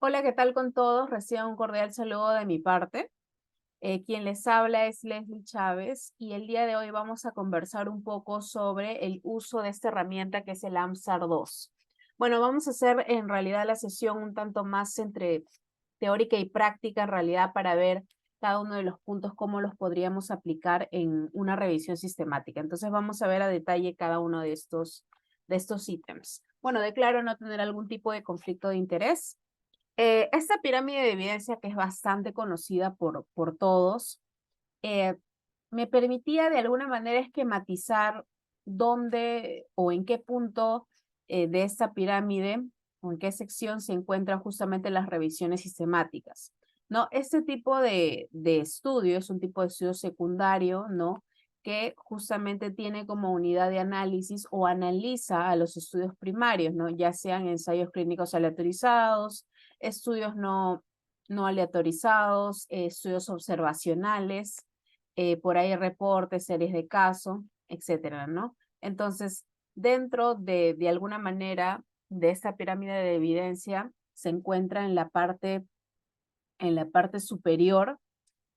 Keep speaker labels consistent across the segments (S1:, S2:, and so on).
S1: Hola, ¿qué tal con todos? Reciban un cordial saludo de mi parte. Quien les habla es Leslie Chávez y el día de hoy vamos a conversar un poco sobre el uso de esta herramienta que es el AMSAR 2. Bueno, vamos a hacer en realidad la sesión un tanto más entre teórica y práctica en realidad para ver cada uno de los puntos, cómo los podríamos aplicar en una revisión sistemática. Entonces vamos a ver a detalle cada uno de estos ítems. Bueno, declaro no tener algún tipo de conflicto de interés. Esta pirámide de evidencia, que es bastante conocida por todos, eh, me permitía de alguna manera esquematizar dónde o en qué punto de esta pirámide o en qué sección se encuentran justamente las revisiones sistemáticas. ¿No? Este tipo de estudio es un tipo de estudio secundario, ¿no? Que justamente tiene como unidad de análisis o analiza a los estudios primarios, ¿no? Ya sean ensayos clínicos aleatorizados, estudios no aleatorizados, estudios observacionales, por ahí reportes, series de caso, etcétera, ¿no? Entonces, dentro de alguna manera de esta pirámide de evidencia se encuentra en la parte superior,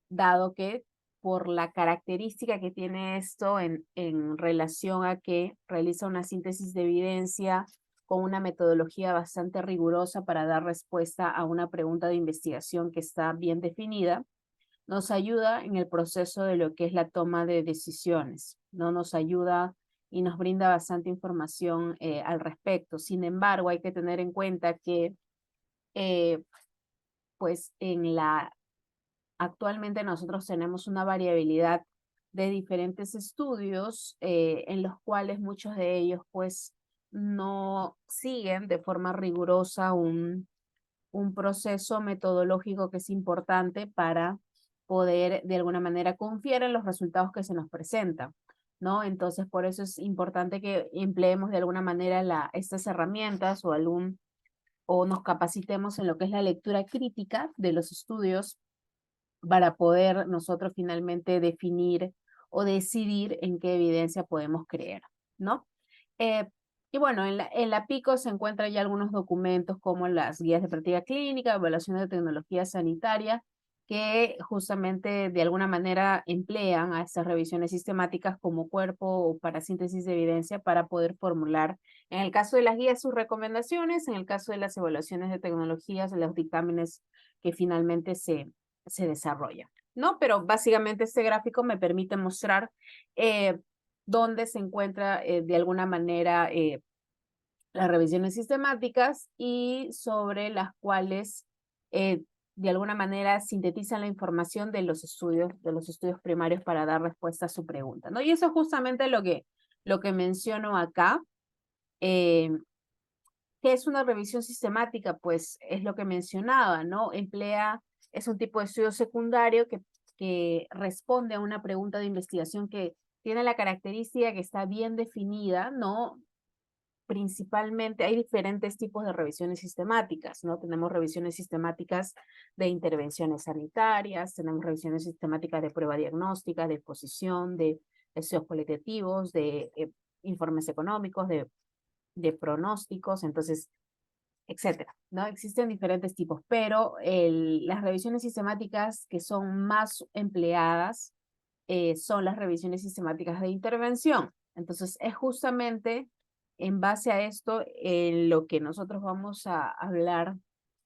S1: dado que por la característica que tiene esto en relación a que realiza una síntesis de evidencia con una metodología bastante rigurosa para dar respuesta a una pregunta de investigación que está bien definida, nos ayuda en el proceso de lo que es la toma de decisiones, ¿no? Nos ayuda y nos brinda bastante información al respecto. Sin embargo, hay que tener en cuenta que, eh, pues, actualmente nosotros tenemos una variabilidad de diferentes estudios en los cuales muchos de ellos, pues, no siguen de forma rigurosa un proceso metodológico que es importante para poder de alguna manera confiar en los resultados que se nos presentan, ¿no? Entonces, por eso es importante que empleemos de alguna manera estas herramientas o nos capacitemos en lo que es la lectura crítica de los estudios para poder nosotros finalmente definir o decidir en qué evidencia podemos creer, ¿no? Eh, y bueno, en la PICO se encuentran ya algunos documentos como las guías de práctica clínica, evaluación de tecnología sanitaria, que justamente de alguna manera emplean a estas revisiones sistemáticas como cuerpo o para síntesis de evidencia para poder formular, en el caso de las guías, sus recomendaciones, en el caso de las evaluaciones de tecnologías, los dictámenes que finalmente se desarrollan, ¿no? Pero básicamente este gráfico me permite mostrar eh, dónde se encuentra de alguna manera las revisiones sistemáticas y sobre las cuales de alguna manera sintetizan la información de los estudios primarios para dar respuesta a su pregunta, ¿no? Y eso es justamente lo que menciono acá. eh, ¿Qué es una revisión sistemática? Pues es lo que mencionaba, ¿no? Es un tipo de estudio secundario que responde a una pregunta de investigación que tiene la característica que está bien definida, ¿no? Principalmente hay diferentes tipos de revisiones sistemáticas, ¿no? Tenemos revisiones sistemáticas de intervenciones sanitarias, tenemos revisiones sistemáticas de prueba diagnóstica, de exposición, de estudios cualitativos, de informes económicos, de pronósticos, entonces, etcétera, ¿no? Existen diferentes tipos, pero las revisiones sistemáticas que son más empleadas son las revisiones sistemáticas de intervención. Entonces, es justamente en base a esto en lo que nosotros vamos a hablar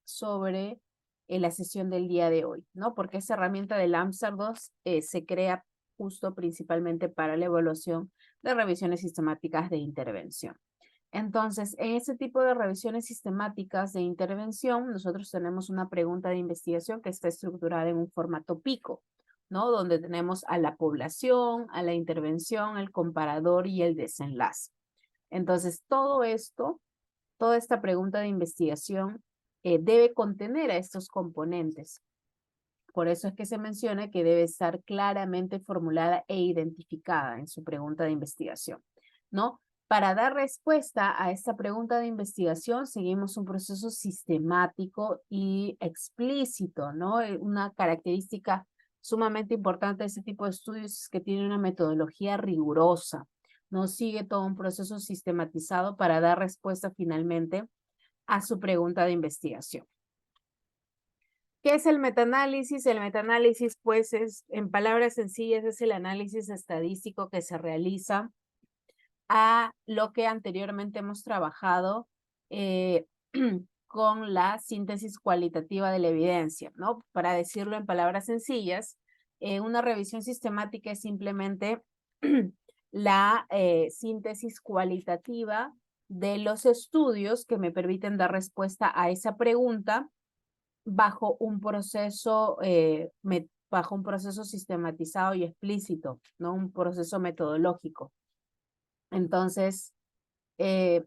S1: sobre la sesión del día de hoy, ¿no? Porque esa herramienta del AMSAR 2 se crea justo principalmente para la evaluación de revisiones sistemáticas de intervención. Entonces, en ese tipo de revisiones sistemáticas de intervención, nosotros tenemos una pregunta de investigación que está estructurada en un formato pico, ¿no? Donde tenemos a la población, a la intervención, el comparador y el desenlace. Entonces, todo esto, toda esta pregunta de investigación debe contener a estos componentes. Por eso es que se menciona que debe estar claramente formulada e identificada en su pregunta de investigación, ¿no? Para dar respuesta a esta pregunta de investigación, seguimos un proceso sistemático y explícito, ¿no? Una característica sumamente importante de este tipo de estudios es que tiene una metodología rigurosa, no sigue todo un proceso sistematizado para dar respuesta finalmente a su pregunta de investigación. ¿Qué es el metaanálisis? El metaanálisis, pues, es, en palabras sencillas, es el análisis estadístico que se realiza a lo que anteriormente hemos trabajado con la síntesis cualitativa de la evidencia, ¿no? Para decirlo en palabras sencillas, una revisión sistemática es simplemente la síntesis cualitativa de los estudios que me permiten dar respuesta a esa pregunta bajo un proceso, bajo un proceso sistematizado y explícito, ¿no? Un proceso metodológico. Entonces, eh,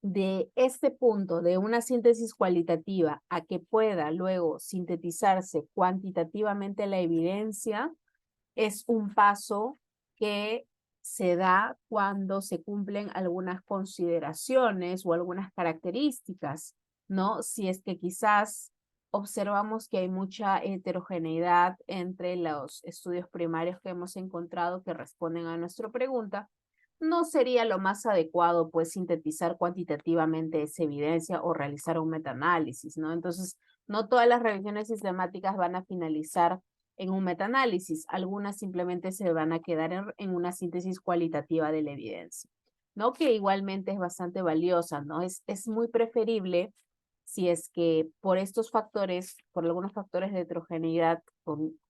S1: de este punto, de una síntesis cualitativa a que pueda luego sintetizarse cuantitativamente la evidencia, es un paso que se da cuando se cumplen algunas consideraciones o algunas características, ¿no? Si es que quizás observamos que hay mucha heterogeneidad entre los estudios primarios que hemos encontrado que responden a nuestra pregunta, no sería lo más adecuado, pues, sintetizar cuantitativamente esa evidencia o realizar un metaanálisis, ¿no? Entonces, no todas las revisiones sistemáticas van a finalizar en un metaanálisis, algunas simplemente se van a quedar en una síntesis cualitativa de la evidencia, ¿no? Que igualmente es bastante valiosa, ¿no? Es muy preferible si es que por estos factores, por algunos factores de heterogeneidad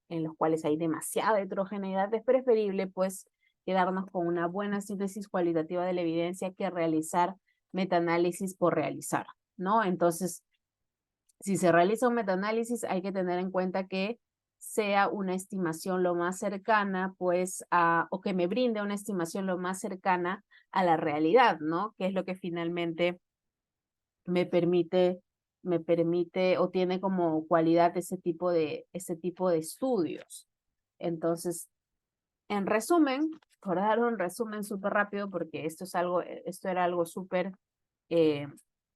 S1: en los cuales hay demasiada heterogeneidad, es preferible, pues, quedarnos con una buena síntesis cualitativa de la evidencia que realizar metaanálisis por realizar, ¿no? Entonces, si se realiza un metaanálisis, hay que tener en cuenta que sea una estimación lo más cercana, pues, o que me brinde una estimación lo más cercana a la realidad, ¿no? Que es lo que finalmente me permite, me permite o tiene como cualidad ese tipo de estudios. Entonces, en resumen, por dar un resumen súper rápido, porque esto era algo súper eh,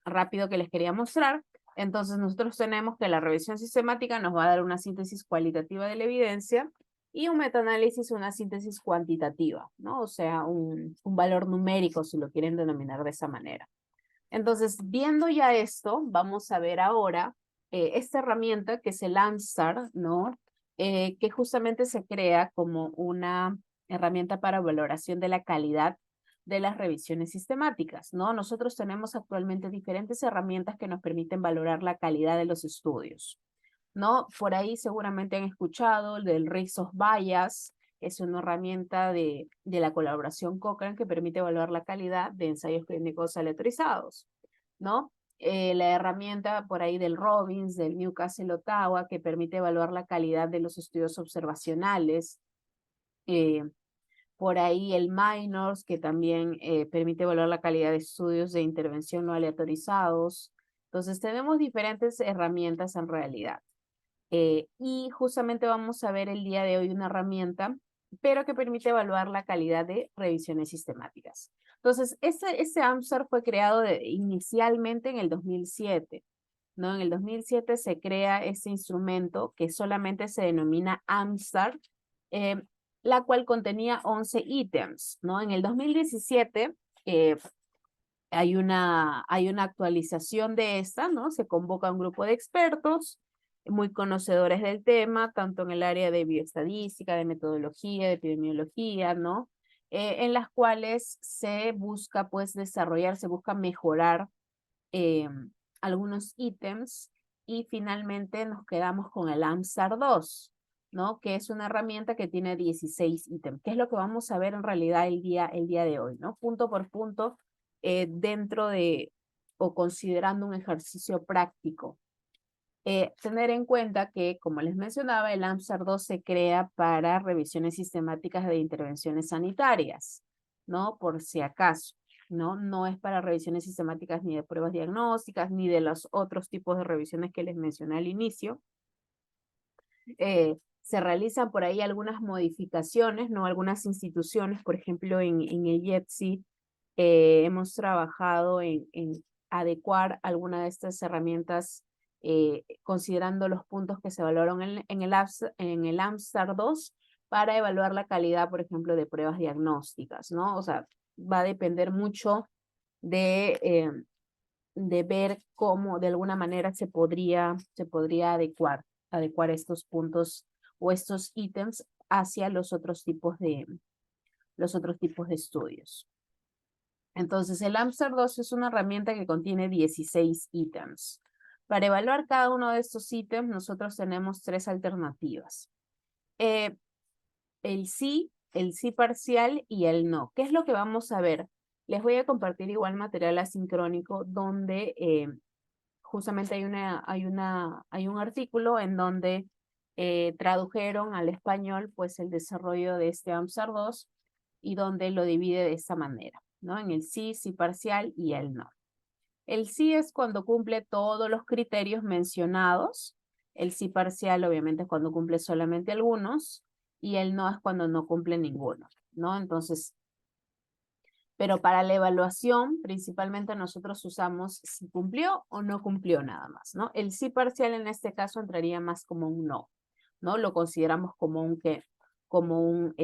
S1: rápido que les quería mostrar. Entonces, nosotros tenemos que la revisión sistemática nos va a dar una síntesis cualitativa de la evidencia y un metaanálisis una síntesis cuantitativa, ¿no? O sea, un valor numérico, si lo quieren denominar de esa manera. Entonces, viendo ya esto, vamos a ver ahora esta herramienta que es el AMSTAR, ¿no? Que justamente se crea como una herramienta para valoración de la calidad de las revisiones sistemáticas, ¿no? Nosotros tenemos actualmente diferentes herramientas que nos permiten valorar la calidad de los estudios, ¿no? Por ahí seguramente han escuchado el del Risk of Bias, es una herramienta de la colaboración Cochrane que permite evaluar la calidad de ensayos clínicos aleatorizados, ¿no? La herramienta por ahí del Robbins, del Newcastle Ottawa, que permite evaluar la calidad de los estudios observacionales. Por ahí el Minors, que también permite evaluar la calidad de estudios de intervención no aleatorizados. Entonces, tenemos diferentes herramientas en realidad. Y justamente vamos a ver el día de hoy una herramienta, pero que permite evaluar la calidad de revisiones sistemáticas. Entonces, ese AMSAR fue creado inicialmente en el 2007, ¿no? En el 2007 se crea este instrumento que solamente se denomina AMSAR, eh, la cual contenía 11 ítems, ¿no? En el 2017 hay una actualización de esta, ¿no? Se convoca un grupo de expertos muy conocedores del tema, tanto en el área de bioestadística, de metodología, de epidemiología, ¿no? En las cuales se busca, pues, desarrollar, se busca mejorar eh, algunos ítems y finalmente nos quedamos con el AMSAR 2, ¿no? Que es una herramienta que tiene 16 ítems, que es lo que vamos a ver en realidad el día de hoy, ¿no? Punto por punto dentro de o considerando un ejercicio práctico. Tener en cuenta que, como les mencionaba, el AMSAR 2 se crea para revisiones sistemáticas de intervenciones sanitarias, ¿no? Por si acaso, ¿no? No es para revisiones sistemáticas ni de pruebas diagnósticas, ni de los otros tipos de revisiones que les mencioné al inicio. Se realizan por ahí algunas modificaciones, ¿no? Algunas instituciones, por ejemplo, en el IEPSI, hemos trabajado en adecuar alguna de estas herramientas considerando los puntos que se valoraron en el AMSTAR 2 para evaluar la calidad, por ejemplo, de pruebas diagnósticas, ¿no? O sea, va a depender mucho de de ver cómo de alguna manera se podría adecuar estos puntos o estos ítems hacia los otros tipos de estudios. Entonces, el AMSAR 2 es una herramienta que contiene 16 ítems. Para evaluar cada uno de estos ítems, nosotros tenemos 3 alternativas. El sí parcial y el no. ¿Qué es lo que vamos a ver? Les voy a compartir igual material asincrónico donde justamente hay un artículo en donde tradujeron al español pues el desarrollo de este AMSAR 2 y donde lo divide de esta manera, ¿no? En el sí parcial y el no. El sí es cuando cumple todos los criterios mencionados. El sí parcial obviamente es cuando cumple solamente algunos y el no es cuando no cumple ninguno, ¿no? Entonces, pero para la evaluación, principalmente nosotros usamos si cumplió o no cumplió nada más, ¿no? El sí parcial en este caso entraría más como un no, ¿no? Lo consideramos como un qué, como un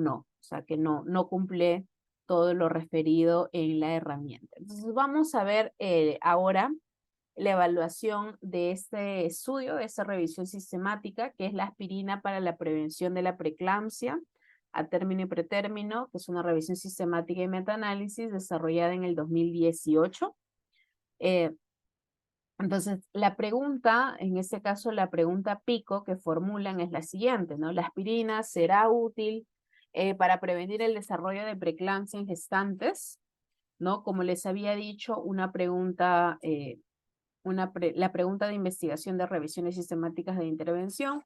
S1: no, o sea, que no cumple todo lo referido en la herramienta. Entonces vamos a ver ahora la evaluación de este estudio, de esta revisión sistemática, que es la aspirina para la prevención de la preeclampsia a término y pretérmino, que es una revisión sistemática y metaanálisis desarrollada en el 2018. Entonces, la pregunta, en este caso la pregunta pico que formulan es la siguiente, ¿no? ¿La aspirina será útil para prevenir el desarrollo de preeclampsia en gestantes? ¿No? Como les había dicho, una pregunta, la pregunta de investigación de revisiones sistemáticas de intervención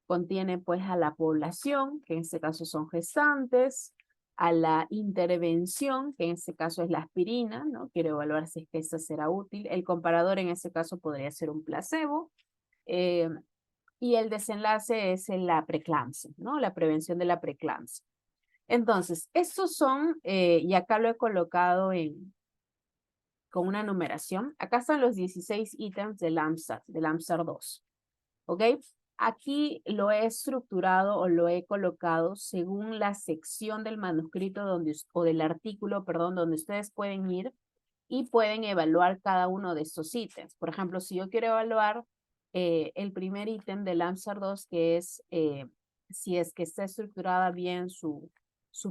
S1: contiene pues a la población, que en este caso son gestantes, a la intervención, que en este caso es la aspirina, ¿no? Quiero evaluar si es que esta será útil. El comparador en este caso podría ser un placebo. Y el desenlace es la preeclampsia, ¿no? La prevención de la preeclampsia. Entonces, estos son, y acá lo he colocado con una numeración. Acá están los 16 ítems del AMSAR 2. ¿Ok? Aquí lo he estructurado o lo he colocado según la sección del manuscrito o del artículo, perdón, donde ustedes pueden ir y pueden evaluar cada uno de estos ítems. Por ejemplo, si yo quiero evaluar el primer ítem del AMSAR 2, que es si es que está estructurada bien su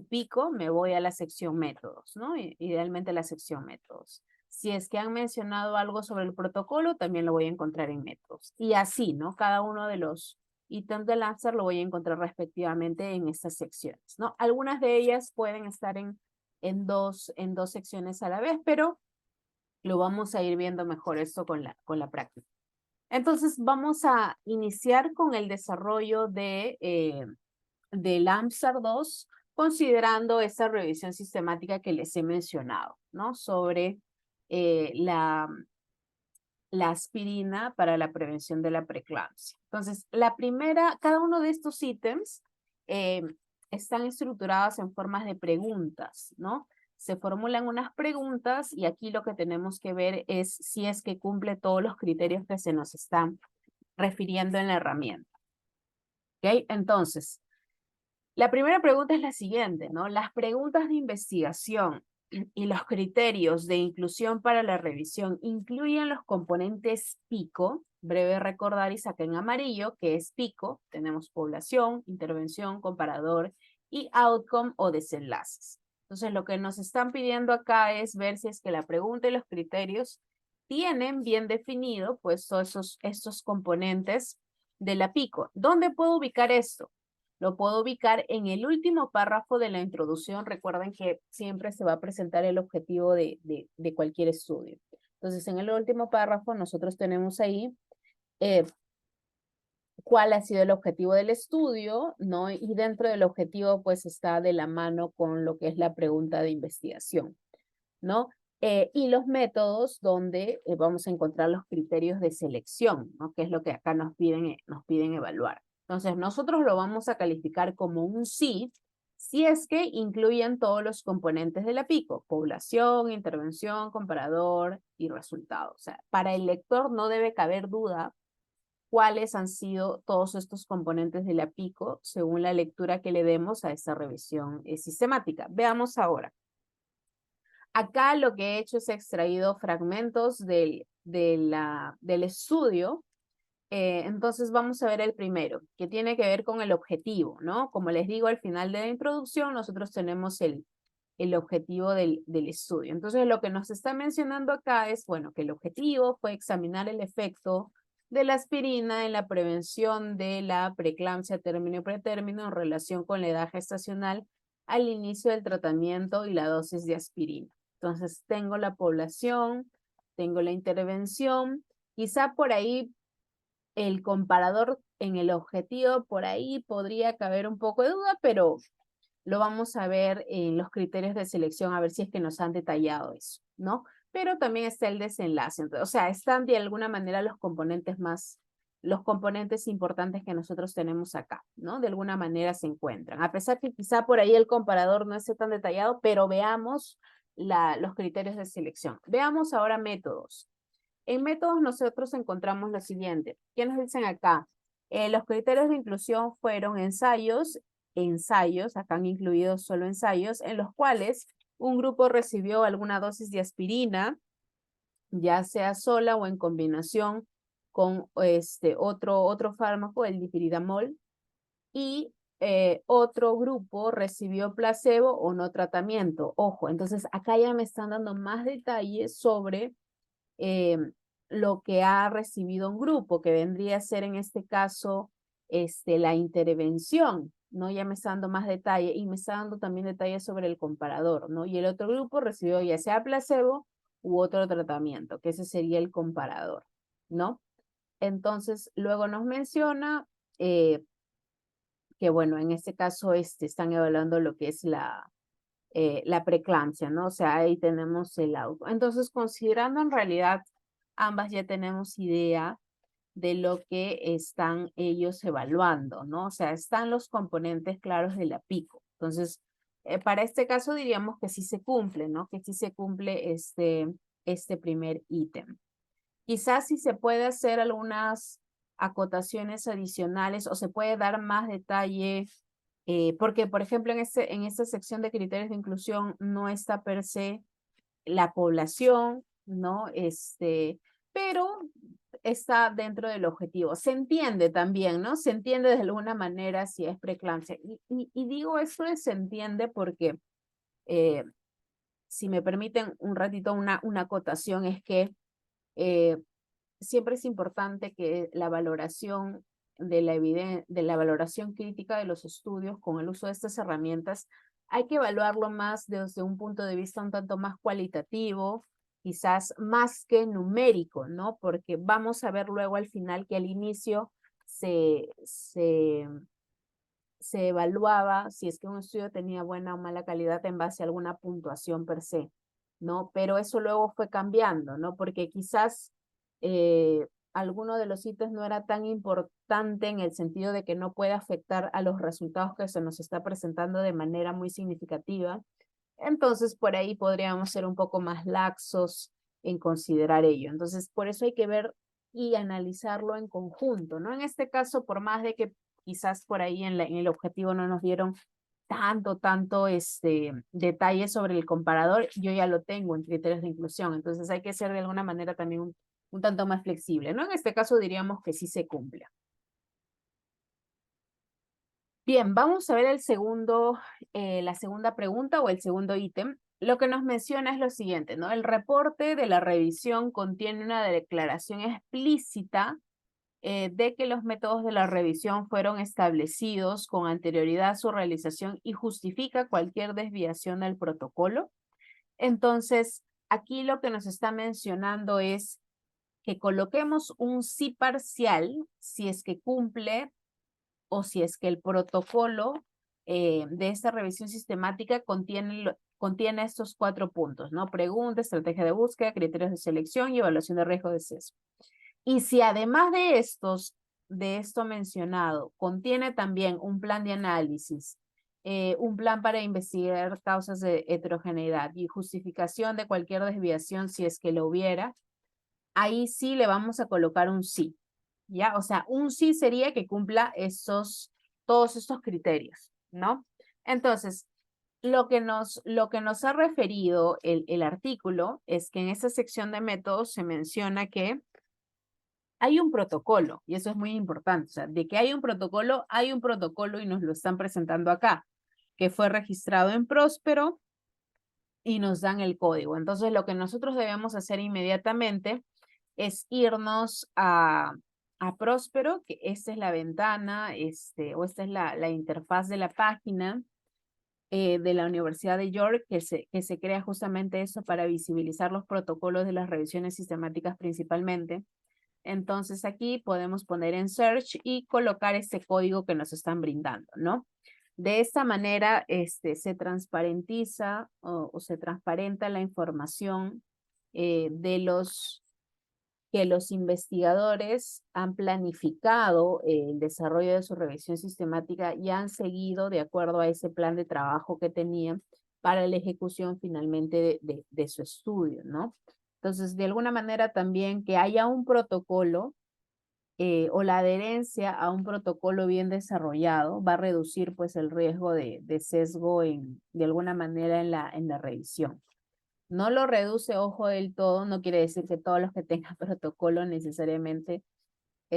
S1: pico, me voy a la sección métodos, ¿no? Idealmente la sección métodos. Si es que han mencionado algo sobre el protocolo, también lo voy a encontrar en métodos. Y así, ¿no? Cada uno de los ítems del AMSAR lo voy a encontrar respectivamente en estas secciones, ¿no? Algunas de ellas pueden estar en dos secciones a la vez, pero lo vamos a ir viendo mejor esto con la práctica. Entonces, vamos a iniciar con el desarrollo del AMSAR 2, considerando esta revisión sistemática que les he mencionado, ¿no? Sobre la aspirina para la prevención de la preeclampsia. Entonces, cada uno de estos ítems están estructurados en formas de preguntas, ¿no? Se formulan unas preguntas y aquí lo que tenemos que ver es si es que cumple todos los criterios que se nos están refiriendo en la herramienta. ¿Ok? Entonces, la primera pregunta es la siguiente, ¿no? Las preguntas de investigación y los criterios de inclusión para la revisión incluyen los componentes PICO, breve recordar y saca en amarillo, que es PICO, tenemos población, intervención, comparador y outcome o desenlaces. Entonces, lo que nos están pidiendo acá es ver si es que la pregunta y los criterios tienen bien definido, pues, todos estos componentes de la PICO. ¿Dónde puedo ubicar esto? Lo puedo ubicar en el último párrafo de la introducción. Recuerden que siempre se va a presentar el objetivo de cualquier estudio. Entonces, en el último párrafo nosotros tenemos ahí cuál ha sido el objetivo del estudio, ¿no? Y dentro del objetivo, pues, está de la mano con lo que es la pregunta de investigación, ¿no? Y los métodos donde vamos a encontrar los criterios de selección, ¿no? Que es lo que acá nos piden evaluar. Entonces, nosotros lo vamos a calificar como un sí, si es que incluyen todos los componentes de la PICO, población, intervención, comparador y resultado. O sea, para el lector no debe caber duda cuáles han sido todos estos componentes de la PICO según la lectura que le demos a esta revisión sistemática. Veamos ahora. Acá lo que he hecho es extraído fragmentos del estudio. Entonces vamos a ver el primero, que tiene que ver con el objetivo, ¿no? Como les digo al final de la introducción, nosotros tenemos el objetivo del estudio. Entonces lo que nos está mencionando acá es, bueno, que el objetivo fue examinar el efecto de la aspirina en la prevención de la preeclampsia término y pretérmino en relación con la edad gestacional al inicio del tratamiento y la dosis de aspirina. Entonces tengo la población, tengo la intervención, quizá por ahí el comparador en el objetivo, por ahí podría caber un poco de duda, pero lo vamos a ver en los criterios de selección, a ver si es que nos han detallado eso, ¿no? Pero también está el desenlace, entonces, o sea, están de alguna manera los componentes importantes que nosotros tenemos acá, ¿no? De alguna manera se encuentran, a pesar que quizá por ahí el comparador no esté tan detallado, pero veamos los criterios de selección. Veamos ahora métodos. En métodos nosotros encontramos lo siguiente. ¿Qué nos dicen acá? Los criterios de inclusión fueron ensayos, acá han incluido solo ensayos, en los cuales un grupo recibió alguna dosis de aspirina, ya sea sola o en combinación con otro fármaco, el dipiridamol, y otro grupo recibió placebo o no tratamiento. Ojo, entonces acá ya me están dando más detalles sobre eh, lo que ha recibido un grupo, que vendría a ser en este caso la intervención, ¿no? Ya me está dando más detalle y me está dando también detalles sobre el comparador, ¿no? Y el otro grupo recibió ya sea placebo u otro tratamiento, que ese sería el comparador, ¿no? Entonces, luego nos menciona que, bueno, en este caso están evaluando lo que es la preeclampsia, ¿no? O sea, ahí tenemos el auto. Entonces, considerando en realidad, ambas ya tenemos idea de lo que están ellos evaluando, ¿no? O sea, están los componentes claros de la PICO. Entonces, para este caso diríamos que sí se cumple, ¿no? Que sí se cumple este primer ítem. Quizás si se puede hacer algunas acotaciones adicionales o se puede dar más detalle, porque por ejemplo en esta sección de criterios de inclusión no está per se la población, ¿no? Pero está dentro del objetivo. Se entiende también, ¿no? Se entiende de alguna manera si es preeclampsia. Y digo esto de se entiende porque, eh, si me permiten un ratito una acotación, es que eh, siempre es importante que la valoración de la valoración crítica de los estudios con el uso de estas herramientas, hay que evaluarlo más desde un punto de vista un tanto más cualitativo, quizás más que numérico, ¿no? Porque vamos a ver luego al final que al inicio se, se, se evaluaba si es que un estudio tenía buena o mala calidad en base a alguna puntuación per se, ¿no? Pero eso luego fue cambiando, ¿no? Porque quizás alguno de los hitos no era tan importante en el sentido de que no puede afectar a los resultados que se nos está presentando de manera muy significativa. Entonces, por ahí podríamos ser un poco más laxos en considerar ello. Entonces, por eso hay que ver y analizarlo en conjunto, ¿no? En este caso, por más de que quizás por ahí en el objetivo no nos dieron tanto detalle sobre el comparador, yo ya lo tengo en criterios de inclusión, entonces hay que ser de alguna manera también un tanto más flexible, ¿no? En este caso diríamos que sí se cumple. Bien, vamos a ver la segunda pregunta o el segundo ítem. Lo que nos menciona es lo siguiente, ¿no? El reporte de la revisión contiene una declaración explícita de que los métodos de la revisión fueron establecidos con anterioridad a su realización y justifica cualquier desviación del protocolo. Entonces, aquí lo que nos está mencionando es que coloquemos un sí parcial si es que cumple o si es que el protocolo de esta revisión sistemática contiene estos 4 puntos, ¿no? Pregunta, estrategia de búsqueda, criterios de selección y evaluación de riesgo de sesgo. Y si además de esto mencionado, contiene también un plan de análisis, un plan para investigar causas de heterogeneidad y justificación de cualquier desviación si es que lo hubiera, ahí sí le vamos a colocar un sí, ¿ya? O sea, un sí sería que cumpla todos estos criterios, ¿no? Entonces, lo que nos ha referido el artículo es que en esa sección de métodos se menciona que hay un protocolo, y eso es muy importante. O sea, de que hay un protocolo y nos lo están presentando acá, que fue registrado en Próspero y nos dan el código. Entonces, lo que nosotros debemos hacer inmediatamente es irnos a Próspero, que esta es la ventana, o esta es la interfaz de la página de la Universidad de York, que se crea justamente eso para visibilizar los protocolos de las revisiones sistemáticas principalmente. Entonces aquí podemos poner en search y colocar este código que nos están brindando, ¿no? De esta manera se transparentiza o se transparenta la información de que los investigadores han planificado el desarrollo de su revisión sistemática y han seguido de acuerdo a ese plan de trabajo que tenían para la ejecución finalmente de su estudio, ¿no? Entonces, de alguna manera también que haya un protocolo o la adherencia a un protocolo bien desarrollado va a reducir pues el riesgo de sesgo de alguna manera en la revisión. No lo reduce, ojo, del todo, no quiere decir que todos los que tengan protocolo necesariamente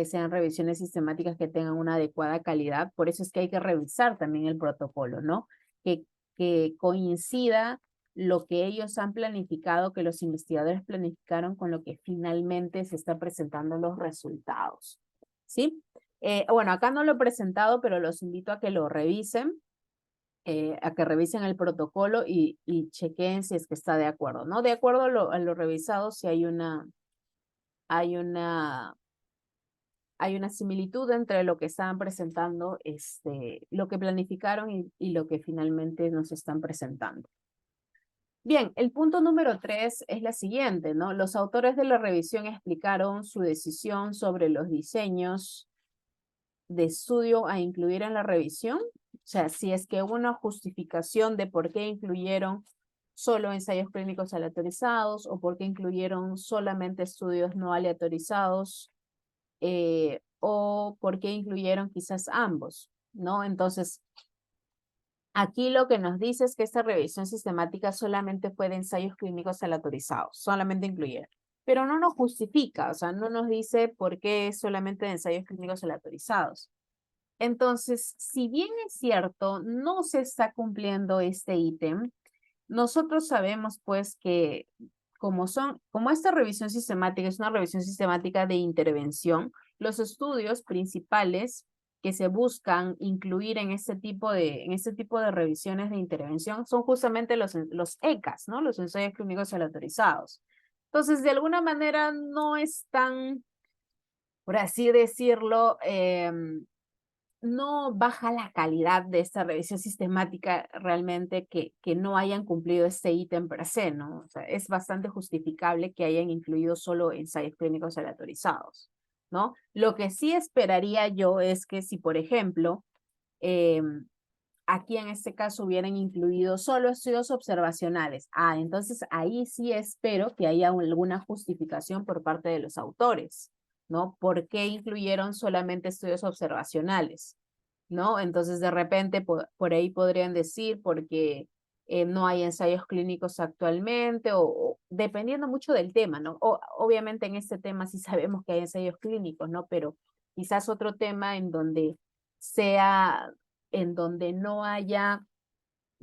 S1: sean revisiones sistemáticas que tengan una adecuada calidad. Por eso es que hay que revisar también el protocolo, ¿no? Que coincida lo que ellos han planificado, que los investigadores planificaron con lo que finalmente se está presentando los resultados, ¿sí? Bueno, acá no lo he presentado, pero los invito a que lo revisen, a que revisen el protocolo y chequeen si es que está de acuerdo, ¿no? De acuerdo a lo revisado, si hay una hay una similitud entre lo que estaban presentando, lo que planificaron y lo que finalmente nos están presentando. Bien, el punto número 3 es la siguiente, ¿no? Los autores de la revisión explicaron su decisión sobre los diseños de estudio a incluir en la revisión. O sea, si es que hubo una justificación de por qué incluyeron solo ensayos clínicos aleatorizados o por qué incluyeron solamente estudios no aleatorizados, o por qué incluyeron quizás ambos, ¿no? Entonces, aquí lo que nos dice es que esta revisión sistemática solamente fue de ensayos clínicos aleatorizados, solamente incluyeron. Pero no nos justifica, o sea, no nos dice por qué es solamente de ensayos clínicos aleatorizados. Entonces, si bien es cierto, no se está cumpliendo este ítem, nosotros sabemos pues que como esta revisión sistemática es una revisión sistemática de intervención, los estudios principales que se buscan incluir en este tipo de revisiones de intervención son justamente los ECAs, ¿no? Los ensayos clínicos aleatorizados. Entonces, de alguna manera no es tan, por así decirlo, no baja la calidad de esta revisión sistemática realmente que no hayan cumplido este ítem per se, ¿no? O sea, es bastante justificable que hayan incluido solo ensayos clínicos aleatorizados, ¿no? Lo que sí esperaría yo es que si, por ejemplo, aquí en este caso hubieran incluido solo estudios observacionales, entonces ahí sí espero que haya alguna justificación por parte de los autores, ¿no? ¿Por qué incluyeron solamente estudios observacionales? ¿No? Entonces, de repente, por ahí podrían decir porque no hay ensayos clínicos actualmente o dependiendo mucho del tema, ¿no? Obviamente en este tema sí sabemos que hay ensayos clínicos, ¿no? Pero quizás otro tema en donde no haya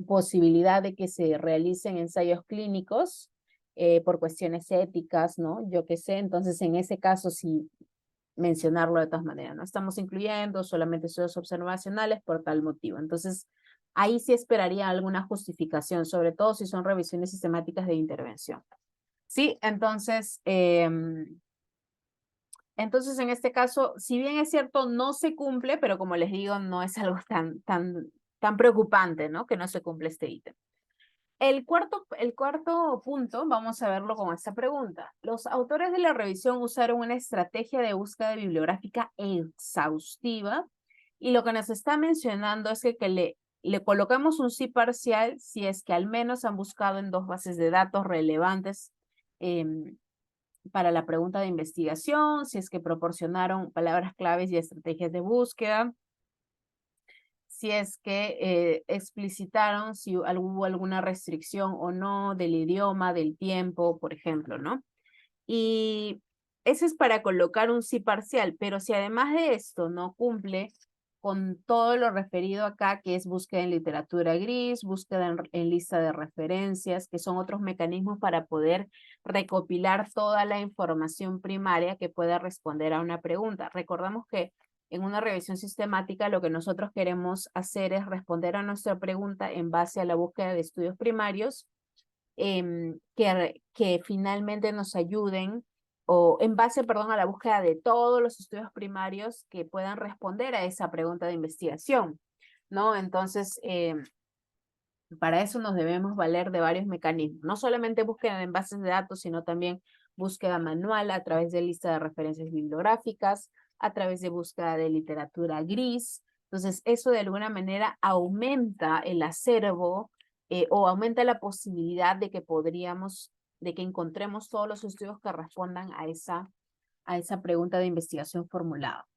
S1: posibilidad de que se realicen ensayos clínicos por cuestiones éticas, ¿no? Yo qué sé, entonces en ese caso sí mencionarlo de todas maneras. No estamos incluyendo solamente estudios observacionales por tal motivo. Entonces, ahí sí esperaría alguna justificación, sobre todo si son revisiones sistemáticas de intervención. Sí, entonces en este caso, si bien es cierto, no se cumple, pero como les digo, no es algo tan preocupante, ¿no? Que no se cumple este ítem. El cuarto punto, vamos a verlo con esta pregunta. Los autores de la revisión usaron una estrategia de búsqueda bibliográfica exhaustiva y lo que nos está mencionando es que le colocamos un sí parcial si es que al menos han buscado en 2 bases de datos relevantes para la pregunta de investigación, si es que proporcionaron palabras claves y estrategias de búsqueda, si es que explicitaron si hubo alguna restricción o no del idioma, del tiempo, por ejemplo, ¿no? Y eso es para colocar un sí parcial, pero si además de esto no cumple con todo lo referido acá, que es búsqueda en literatura gris, búsqueda en lista de referencias, que son otros mecanismos para poder recopilar toda la información primaria que pueda responder a una pregunta. Recordamos que en una revisión sistemática lo que nosotros queremos hacer es responder a nuestra pregunta en base a la búsqueda de estudios primarios que finalmente nos ayuden o en base, perdón, a la búsqueda de todos los estudios primarios que puedan responder a esa pregunta de investigación, ¿no? Entonces, para eso nos debemos valer de varios mecanismos, no solamente búsqueda en bases de datos, sino también búsqueda manual a través de lista de referencias bibliográficas, a través de búsqueda de literatura gris. Entonces, eso de alguna manera aumenta el acervo o aumenta la posibilidad de que de que encontremos todos los estudios que respondan a esa pregunta de investigación formulada,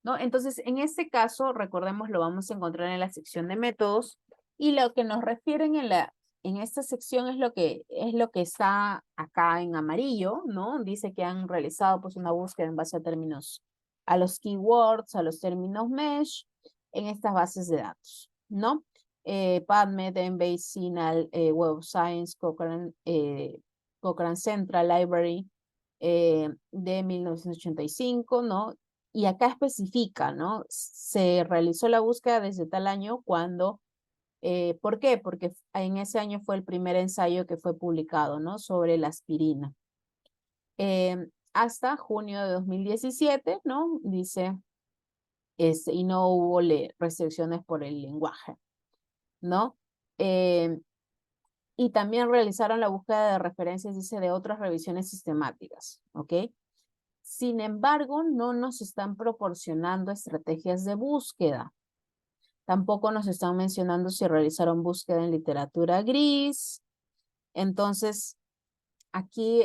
S1: ¿no? Entonces, en este caso, recordemos, lo vamos a encontrar en la sección de métodos y lo que nos refieren en esta sección es lo que está acá en amarillo, ¿no? Dice que han realizado pues una búsqueda en base a términos, a los keywords, a los términos mesh en estas bases de datos, ¿no? PubMed, Embase, CINAHL, Web of Science, Cochrane Central Library de 1985, ¿no? Y acá especifica, ¿no? Se realizó la búsqueda desde tal año cuando, ¿por qué? Porque en ese año fue el primer ensayo que fue publicado, ¿no? Sobre la aspirina. Hasta junio de 2017, ¿no? Dice, y no hubo restricciones por el lenguaje, ¿no? Y también realizaron la búsqueda de referencias, dice, de otras revisiones sistemáticas, ¿ok? Sin embargo, no nos están proporcionando estrategias de búsqueda. Tampoco nos están mencionando si realizaron búsqueda en literatura gris. Entonces, aquí,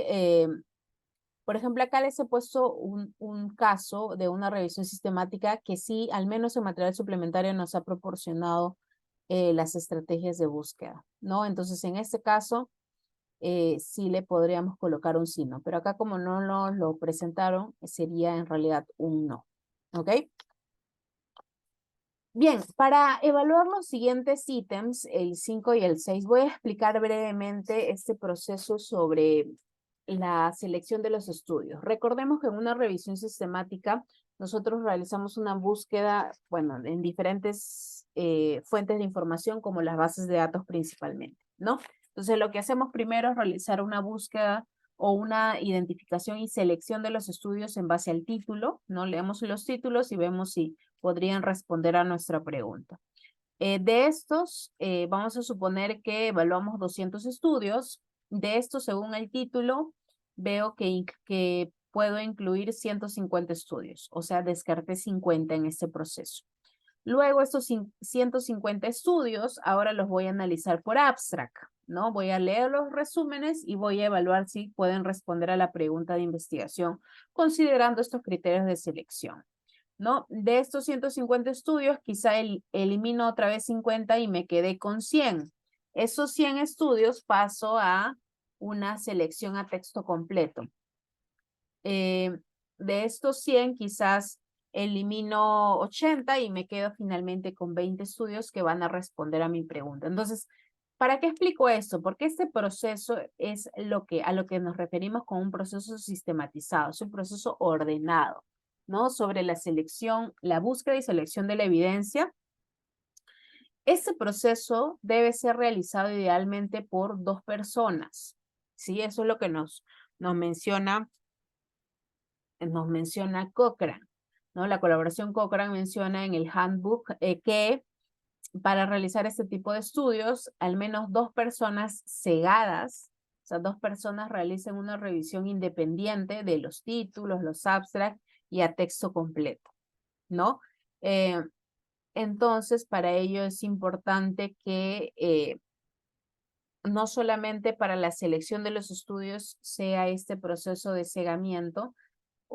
S1: por ejemplo, acá les he puesto un caso de una revisión sistemática que sí, al menos en material suplementario, nos ha proporcionado las estrategias de búsqueda, ¿no? Entonces, en este caso, sí le podríamos colocar un sí, ¿no? Pero acá como no nos lo presentaron, sería en realidad un no, ¿ok? Bien, para evaluar los siguientes ítems, el 5 y el 6, voy a explicar brevemente este proceso sobre la selección de los estudios. Recordemos que en una revisión sistemática nosotros realizamos una búsqueda, bueno, en diferentes fuentes de información como las bases de datos principalmente, ¿no? Entonces lo que hacemos primero es realizar una búsqueda o una identificación y selección de los estudios en base al título, ¿no? Leemos los títulos y vemos si podrían responder a nuestra pregunta. De estos, vamos a suponer que evaluamos 200 estudios. De estos, según el título, veo que puedo incluir 150 estudios, o sea, descarté 50 en este proceso. Luego, estos 150 estudios, ahora los voy a analizar por abstract, ¿no? Voy a leer los resúmenes y voy a evaluar si pueden responder a la pregunta de investigación considerando estos criterios de selección, ¿no? De estos 150 estudios, quizá elimino otra vez 50 y me quedé con 100. Esos 100 estudios paso a una selección a texto completo. De estos 100, quizás elimino 80 y me quedo finalmente con 20 estudios que van a responder a mi pregunta. Entonces, ¿para qué explico esto? Porque este proceso es a lo que nos referimos con un proceso sistematizado, es un proceso ordenado, ¿no? Sobre la selección, la búsqueda y selección de la evidencia. Este proceso debe ser realizado idealmente por dos personas, ¿sí? Eso es lo que nos menciona Cochrane, ¿no? La colaboración Cochrane menciona en el handbook que para realizar este tipo de estudios, al menos dos personas cegadas, o sea, dos personas realicen una revisión independiente de los títulos, los abstracts y a texto completo, ¿no? Entonces, para ello es importante que no solamente para la selección de los estudios sea este proceso de cegamiento,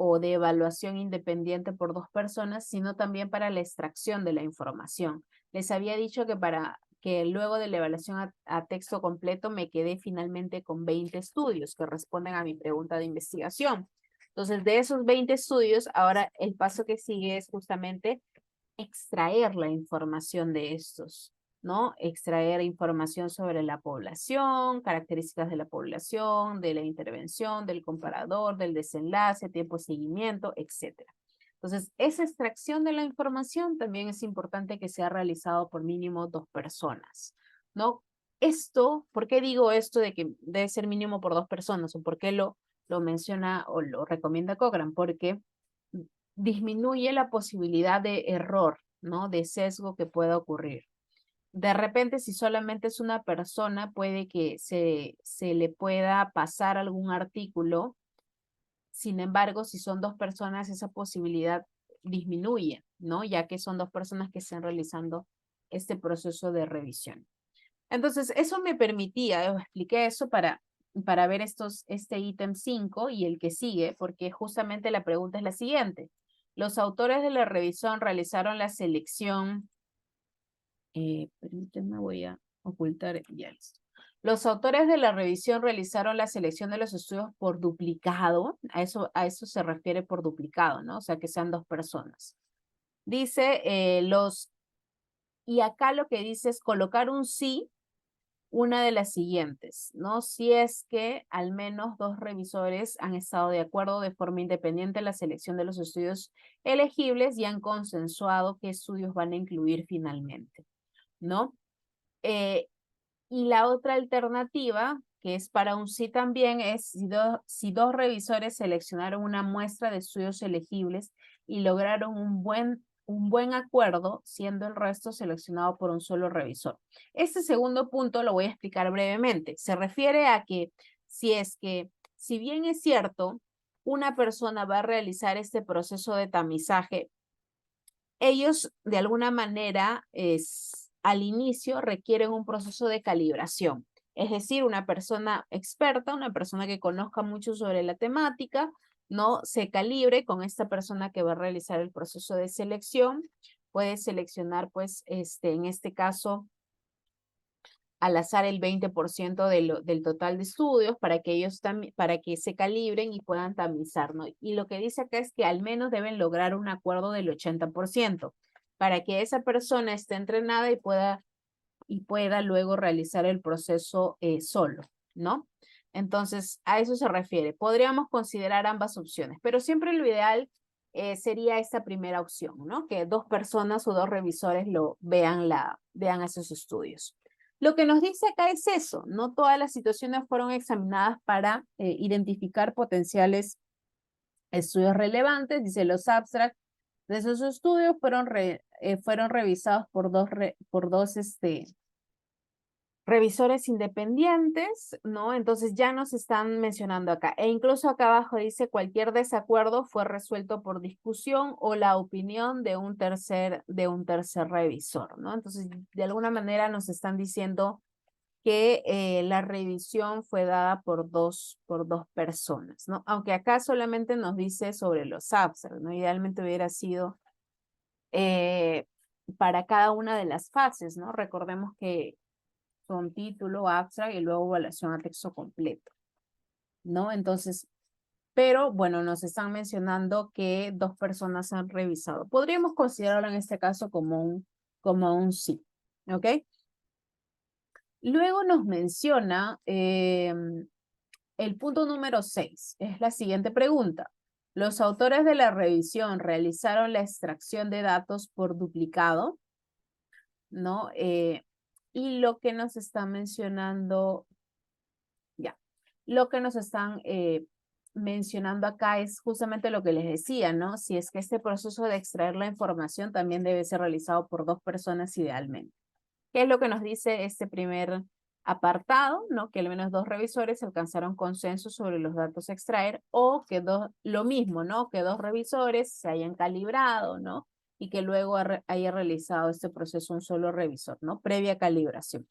S1: o de evaluación independiente por dos personas, sino también para la extracción de la información. les había dicho que para que luego de la evaluación a texto completo me quedé finalmente con 20 estudios que responden a mi pregunta de investigación. Entonces, de esos 20 estudios, ahora el paso que sigue es justamente extraer la información de estos, ¿no? Extraer información sobre la población, características de la población, de la intervención, del comparador, del desenlace, tiempo de seguimiento, etcétera. Entonces, esa extracción de la información también es importante que sea realizado por mínimo 2 personas, ¿no? Esto, ¿por qué digo esto de que debe ser mínimo por 2 personas? ¿O por qué lo menciona o lo recomienda Cochrane? Porque disminuye la posibilidad de error, ¿no? De sesgo que pueda ocurrir. De repente, si solamente es una persona, puede que se le pueda pasar algún artículo. Sin embargo, si son 2 personas, esa posibilidad disminuye, ¿no? Ya que son 2 personas que están realizando este proceso de revisión. Entonces, eso me permitía, expliqué eso para ver este ítem 5 y el que sigue, porque justamente la pregunta es la siguiente. Los autores de la revisión realizaron la selección, permítanme, voy a ocultar, ya listo. Los autores de la revisión realizaron la selección de los estudios por duplicado, a eso se refiere por duplicado, ¿no? O sea, que sean 2 personas. Dice, y acá lo que dice es colocar un sí, una de las siguientes, ¿no? Si es que al menos 2 revisores han estado de acuerdo de forma independiente en la selección de los estudios elegibles y han consensuado qué estudios van a incluir finalmente, ¿no? Y la otra alternativa, que es para un sí también, es si 2 revisores seleccionaron una muestra de estudios elegibles y lograron un buen acuerdo, siendo el resto seleccionado por un solo revisor. Este segundo punto lo voy a explicar brevemente. Se refiere a que si bien es cierto, una persona va a realizar este proceso de tamizaje, ellos de alguna manera al inicio requieren un proceso de calibración. Es decir, una persona experta, una persona que conozca mucho sobre la temática, no se calibre con esta persona que va a realizar el proceso de selección. Puede seleccionar, pues, en este caso, al azar el 20% del total de estudios para que ellos para que se calibren y puedan tamizar, ¿no? Y lo que dice acá es que al menos deben lograr un acuerdo del 80% para que esa persona esté entrenada y pueda luego realizar el proceso solo, ¿no? Entonces, a eso se refiere. Podríamos considerar ambas opciones, pero siempre lo ideal sería esta primera opción, ¿no? Que 2 personas o 2 revisores vean esos estudios. Lo que nos dice acá es eso, no todas las situaciones fueron examinadas para identificar potenciales estudios relevantes, dice los abstracts de esos estudios fueron revisados por dos revisores independientes, ¿no? Entonces ya nos están mencionando acá. E incluso acá abajo dice cualquier desacuerdo fue resuelto por discusión o la opinión de un tercer revisor, ¿no? Entonces, de alguna manera nos están diciendo que la revisión fue dada por dos personas, ¿no? Aunque acá solamente nos dice sobre los abstracts, ¿no? Idealmente hubiera sido para cada una de las fases, ¿no? Recordemos que son título, abstract y luego evaluación a texto completo, ¿no? Entonces, pero bueno, nos están mencionando que 2 personas han revisado. Podríamos considerarlo en este caso como un sí, ¿ok? Luego nos menciona el punto número 6, es la siguiente pregunta. Los autores de la revisión realizaron la extracción de datos por duplicado, ¿no? Y lo que nos está mencionando, ya, lo que nos están mencionando acá es justamente lo que les decía, ¿no? Si es que este proceso de extraer la información también debe ser realizado por 2 personas idealmente. ¿Qué es lo que nos dice este primer apartado? ¿No? Que al menos 2 revisores alcanzaron consenso sobre los datos a extraer o que lo mismo, ¿no? Que 2 revisores se hayan calibrado, ¿no? Y que luego haya realizado este proceso un solo revisor, ¿no? Previa calibración.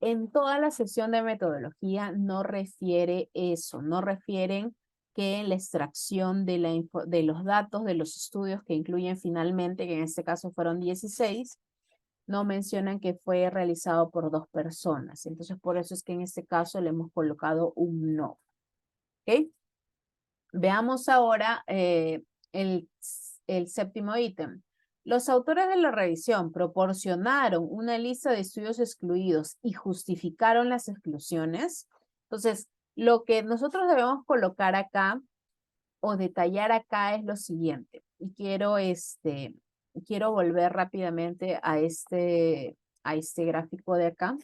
S1: En toda la sección de metodología no refiere eso, no refieren que en la extracción de los datos de los estudios que incluyen finalmente, que en este caso fueron 16, no mencionan que fue realizado por 2 personas. Entonces, por eso es que en este caso le hemos colocado un no. ¿Ok? Veamos ahora el séptimo ítem. Los autores de la revisión proporcionaron una lista de estudios excluidos y justificaron las exclusiones. Entonces, lo que nosotros debemos colocar acá o detallar acá es lo siguiente. Y quiero volver rápidamente a este gráfico de acá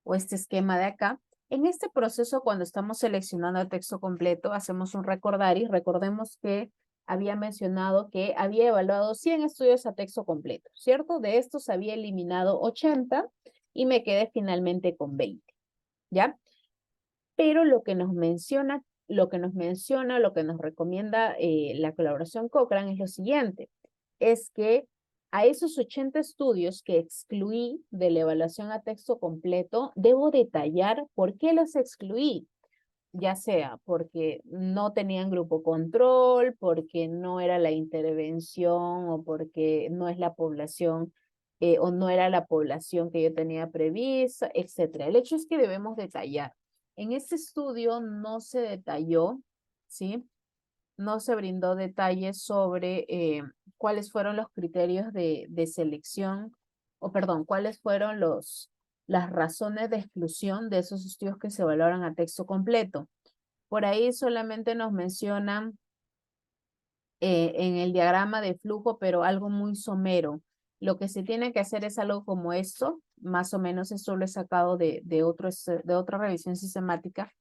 S1: o este esquema de acá. En este proceso, cuando estamos seleccionando el texto completo, hacemos un recordar y recordemos que había mencionado que había evaluado 100 estudios a texto completo, ¿cierto? De estos había eliminado 80 y me quedé finalmente con 20, ¿ya? Pero lo que nos menciona, lo que nos recomienda la colaboración Cochrane es lo siguiente, es que a esos 80 estudios que excluí de la evaluación a texto completo, debo detallar por qué los excluí, ya sea porque no tenían grupo control, porque no era la intervención o porque no es la población o no era la población que yo tenía prevista, etcétera. El hecho es que debemos detallar. En este estudio no se detalló, ¿sí? No se brindó detalles sobre cuáles fueron los criterios de selección, o perdón, cuáles fueron las razones de exclusión de esos estudios que se valoran a texto completo. Por ahí solamente nos mencionan en el diagrama de flujo, pero algo muy somero. Lo que se tiene que hacer es algo como esto, más o menos esto lo he sacado de otra revisión sistemática,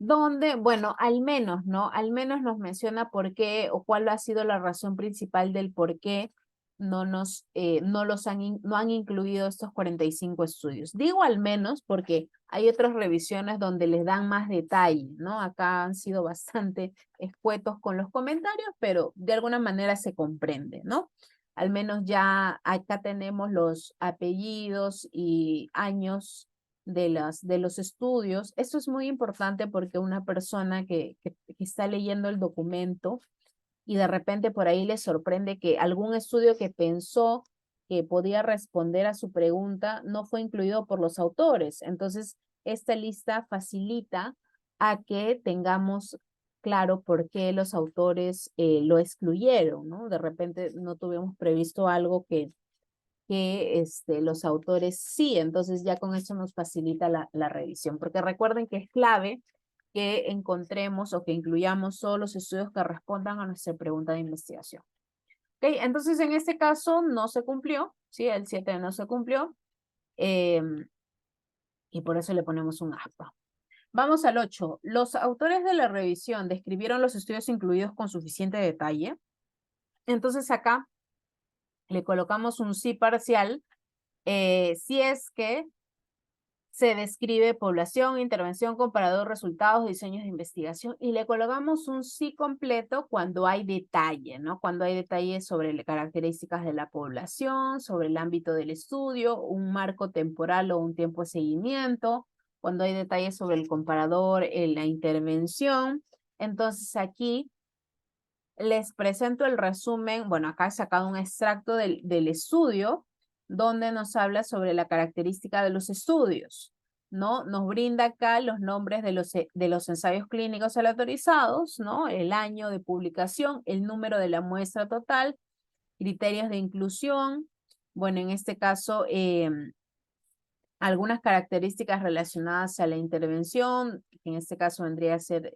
S1: donde, bueno, al menos, ¿no? Al menos nos menciona por qué o cuál ha sido la razón principal del por qué no han incluido estos 45 estudios. Digo al menos porque hay otras revisiones donde les dan más detalle, ¿no? Acá han sido bastante escuetos con los comentarios, pero de alguna manera se comprende, ¿no? Al menos ya acá tenemos los apellidos y años de los estudios. Esto es muy importante porque una persona que está leyendo el documento y de repente por ahí le sorprende que algún estudio que pensó que podía responder a su pregunta no fue incluido por los autores. Entonces, esta lista facilita a que tengamos claro por qué los autores lo excluyeron, ¿no? De repente no tuvimos previsto algo que los autores sí, entonces ya con eso nos facilita la revisión, porque recuerden que es clave que encontremos o que incluyamos solo los estudios que respondan a nuestra pregunta de investigación. ¿Ok? Entonces en este caso no se cumplió, ¿sí? El 7 no se cumplió y por eso le ponemos un aspa. Vamos al 8. Los autores de la revisión describieron los estudios incluidos con suficiente detalle. Entonces acá le colocamos un sí parcial si es que se describe población, intervención, comparador, resultados, diseños de investigación y le colocamos un sí completo cuando hay detalle, ¿no? Cuando hay detalles sobre las características de la población, sobre el ámbito del estudio, un marco temporal o un tiempo de seguimiento, cuando hay detalles sobre el comparador, la intervención. Entonces aquí les presento el resumen, bueno, acá he sacado un extracto del estudio donde nos habla sobre la característica de los estudios, ¿no? Nos brinda acá los nombres de los ensayos clínicos aleatorizados, ¿no? El año de publicación, el número de la muestra total, criterios de inclusión, bueno, en este caso, algunas características relacionadas a la intervención, que en este caso vendría a ser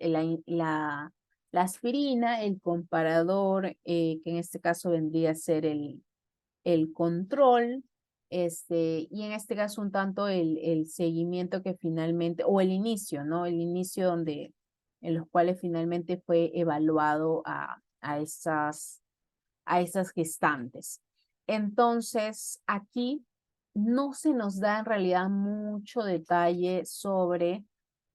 S1: la aspirina, el comparador, que en este caso vendría a ser el control, y en este caso un tanto el seguimiento que finalmente, o el inicio, ¿no? El inicio en los cuales finalmente fue evaluado a esas gestantes. Entonces, aquí no se nos da en realidad mucho detalle sobre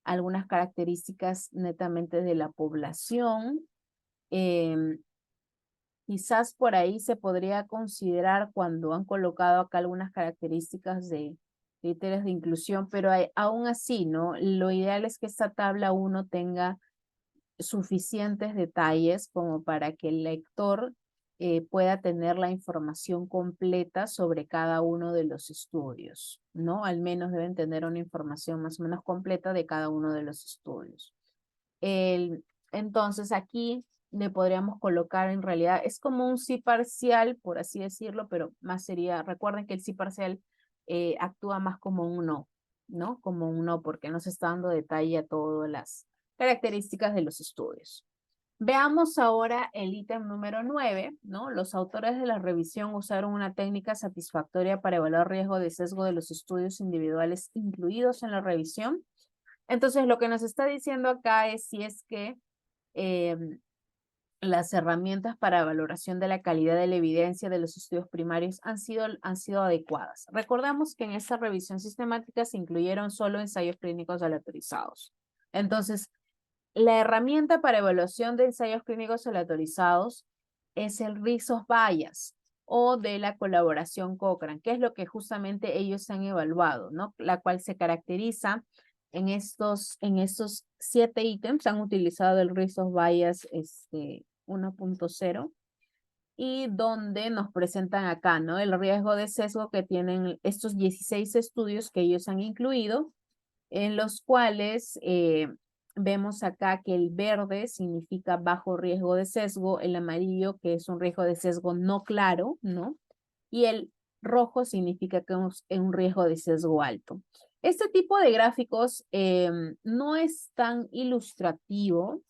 S1: algunas características netamente de la población. Quizás por ahí se podría considerar cuando han colocado acá algunas características de criterios de inclusión, pero aún así, ¿no? Lo ideal es que esta tabla 1 tenga suficientes detalles como para que el lector pueda tener la información completa sobre cada uno de los estudios, ¿no? Al menos deben tener una información más o menos completa de cada uno de los estudios. Entonces aquí le podríamos colocar en realidad, es como un sí parcial, por así decirlo, pero más sería, recuerden que el sí parcial actúa más como un no, ¿no? Como un no, porque nos está dando detalle a todas las características de los estudios. Veamos ahora el ítem número 9, ¿no? Los autores de la revisión usaron una técnica satisfactoria para evaluar riesgo de sesgo de los estudios individuales incluidos en la revisión. Entonces, lo que nos está diciendo acá es si es que las herramientas para valoración de la calidad de la evidencia de los estudios primarios han sido adecuadas. Recordamos que en esta revisión sistemática se incluyeron solo ensayos clínicos aleatorizados. Entonces, la herramienta para evaluación de ensayos clínicos aleatorizados es el Rizos Bias o de la colaboración Cochrane, que es lo que justamente ellos han evaluado, ¿no? La cual se caracteriza en estos 7 ítems, han utilizado el Rizos Bias 1.0 y donde nos presentan acá, ¿no? El riesgo de sesgo que tienen estos 16 estudios que ellos han incluido, en los cuales vemos acá que el verde significa bajo riesgo de sesgo, el amarillo que es un riesgo de sesgo no claro, ¿no? Y el rojo significa que es un riesgo de sesgo alto. Este tipo de gráficos no es tan ilustrativo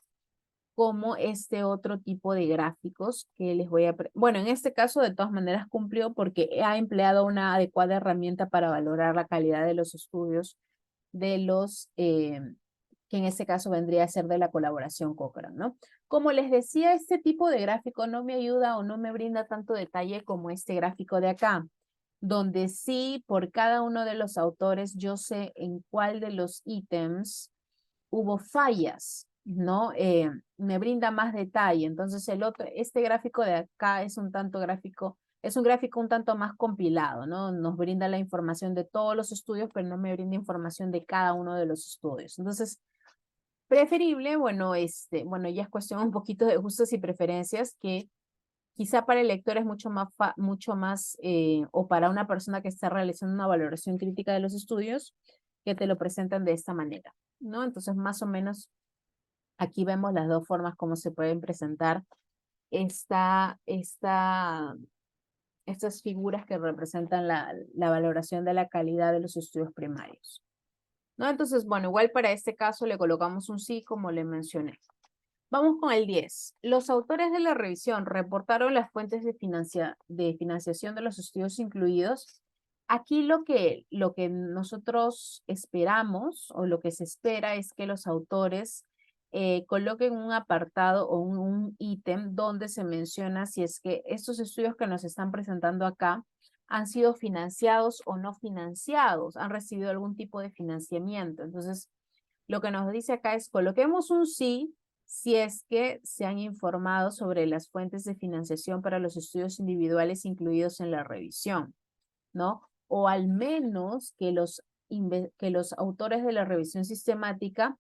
S1: como este otro tipo de gráficos que les voy a... Bueno, en este caso de todas maneras cumplió porque ha empleado una adecuada herramienta para valorar la calidad de los estudios de los, que en este caso vendría a ser de la colaboración Cochrane, ¿no? Como les decía, este tipo de gráfico no me ayuda o no me brinda tanto detalle como este gráfico de acá, donde sí, por cada uno de los autores, yo sé en cuál de los ítems hubo fallas, ¿no? Me brinda más detalle. Entonces, este gráfico de acá es un gráfico un tanto más compilado, ¿no? Nos brinda la información de todos los estudios, pero no me brinda información de cada uno de los estudios. Entonces, preferible, bueno, bueno, ya es cuestión un poquito de gustos y preferencias que quizá para el lector es mucho más o para una persona que está realizando una valoración crítica de los estudios, que te lo presentan de esta manera, ¿no? Entonces, más o menos, aquí vemos las dos formas como se pueden presentar estas figuras que representan la valoración de la calidad de los estudios primarios, ¿no? Entonces, bueno, igual para este caso le colocamos un sí, como le mencioné. Vamos con el 10. Los autores de la revisión reportaron las fuentes de financiación de los estudios incluidos. Aquí lo que nosotros esperamos o lo que se espera es que los autores coloquen un apartado o un ítem donde se menciona si es que estos estudios que nos están presentando acá han sido financiados o no financiados, han recibido algún tipo de financiamiento. Entonces, lo que nos dice acá es coloquemos un sí si es que se han informado sobre las fuentes de financiación para los estudios individuales incluidos en la revisión, ¿no? O al menos que los autores de la revisión sistemática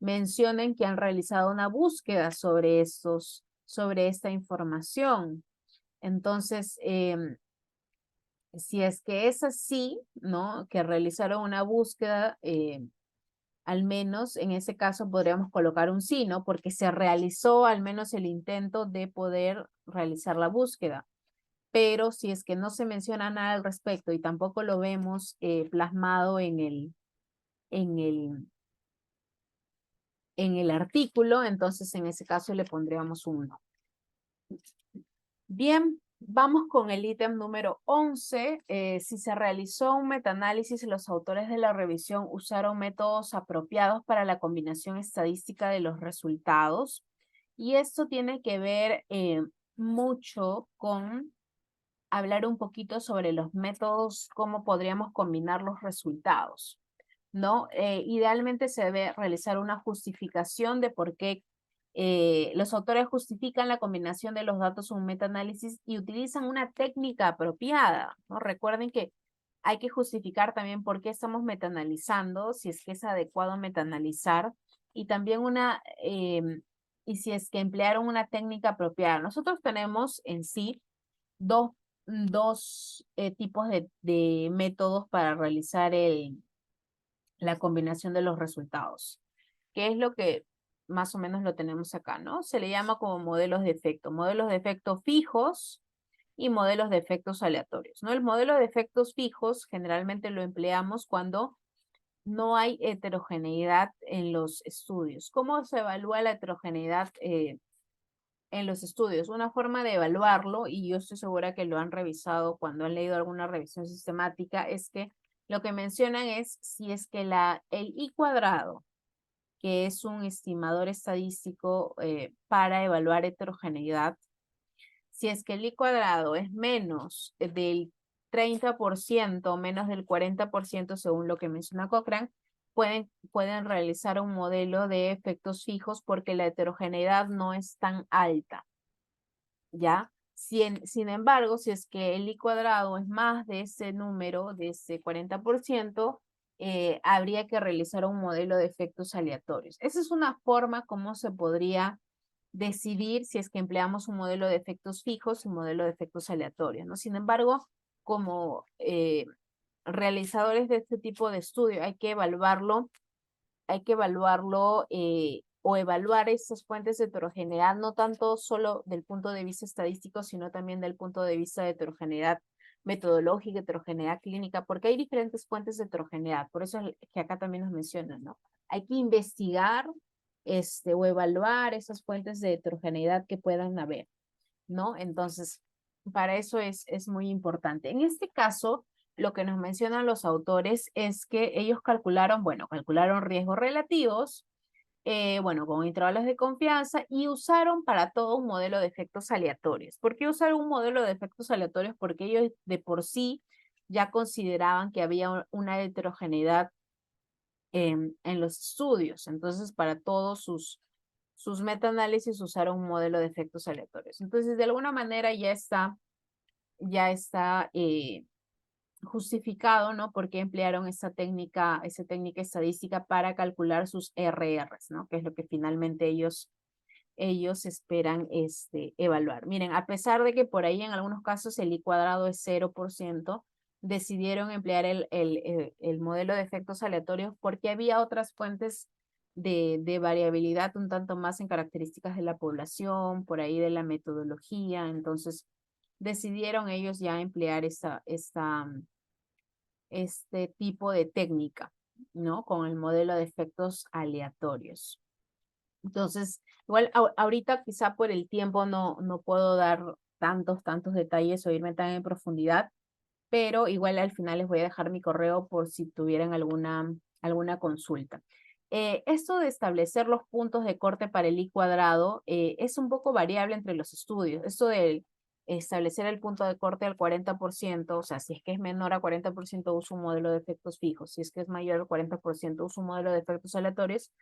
S1: mencionen que han realizado una búsqueda sobre esta información. Entonces, si es que es así, ¿no? Que realizaron una búsqueda, al menos en ese caso podríamos colocar un sí, ¿no? Porque se realizó al menos el intento de poder realizar la búsqueda. Pero si es que no se menciona nada al respecto y tampoco lo vemos plasmado en el, en el artículo, entonces en ese caso le pondríamos un no. Bien, vamos con el ítem número 11. Si se realizó un metaanálisis, los autores de la revisión usaron métodos apropiados para la combinación estadística de los resultados. Y esto tiene que ver mucho con hablar un poquito sobre los métodos, cómo podríamos combinar los resultados, ¿no? Idealmente se debe realizar una justificación de por qué los autores justifican la combinación de los datos en un metaanálisis y utilizan una técnica apropiada, ¿no? Recuerden que hay que justificar también por qué estamos metaanalizando, si es que es adecuado metaanalizar, y también y si es que emplearon una técnica apropiada. Nosotros tenemos en sí dos tipos de métodos para realizar la combinación de los resultados, que es lo que más o menos lo tenemos acá, ¿no? Se le llama como modelos de efecto fijos y modelos de efectos aleatorios, ¿no? El modelo de efectos fijos generalmente lo empleamos cuando no hay heterogeneidad en los estudios. ¿Cómo se evalúa la heterogeneidad en los estudios? Una forma de evaluarlo, y yo estoy segura que lo han revisado cuando han leído alguna revisión sistemática, es que lo que mencionan es si es que el I cuadrado, que es un estimador estadístico para evaluar heterogeneidad, si es que el I cuadrado es menos del 30% o menos del 40% según lo que menciona Cochrane, pueden realizar un modelo de efectos fijos porque la heterogeneidad no es tan alta, ¿ya? Sin embargo, si es que el I cuadrado es más de ese número, de ese 40%, habría que realizar un modelo de efectos aleatorios. Esa es una forma como se podría decidir si es que empleamos un modelo de efectos fijos y un modelo de efectos aleatorios, ¿no? Sin embargo, como realizadores de este tipo de estudio, hay que evaluarlo o evaluar estas fuentes de heterogeneidad, no tanto solo del punto de vista estadístico, sino también del punto de vista de heterogeneidad metodológica, heterogeneidad clínica, porque hay diferentes fuentes de heterogeneidad, por eso es que acá también nos mencionan, ¿no? Hay que investigar o evaluar esas fuentes de heterogeneidad que puedan haber, ¿no? Entonces, para eso es muy importante. En este caso, lo que nos mencionan los autores es que ellos calcularon riesgos relativos, bueno, con intervalos de confianza y usaron para todo un modelo de efectos aleatorios. ¿Por qué usar un modelo de efectos aleatorios? Porque ellos de por sí ya consideraban que había una heterogeneidad en los estudios. Entonces, para todos sus metaanálisis usaron un modelo de efectos aleatorios. Entonces, de alguna manera ya está justificado, ¿no? Porque emplearon esa técnica estadística para calcular sus RRs, ¿no? Que es lo que finalmente ellos esperan evaluar. Miren, a pesar de que por ahí en algunos casos el I cuadrado es 0%, decidieron emplear el modelo de efectos aleatorios porque había otras fuentes de variabilidad un tanto más en características de la población, por ahí de la metodología, entonces decidieron ellos ya emplear este tipo de técnica, ¿no? Con el modelo de efectos aleatorios. Entonces, igual ahorita quizá por el tiempo no puedo dar tantos detalles o irme tan en profundidad, pero igual al final les voy a dejar mi correo por si tuvieran alguna consulta. Esto de establecer los puntos de corte para el I cuadrado es un poco variable entre los estudios. Esto de establecer el punto de corte al 40%, o sea, si es que es menor a 40% uso un modelo de efectos fijos, si es que es mayor al 40% uso un modelo de efectos aleatorios,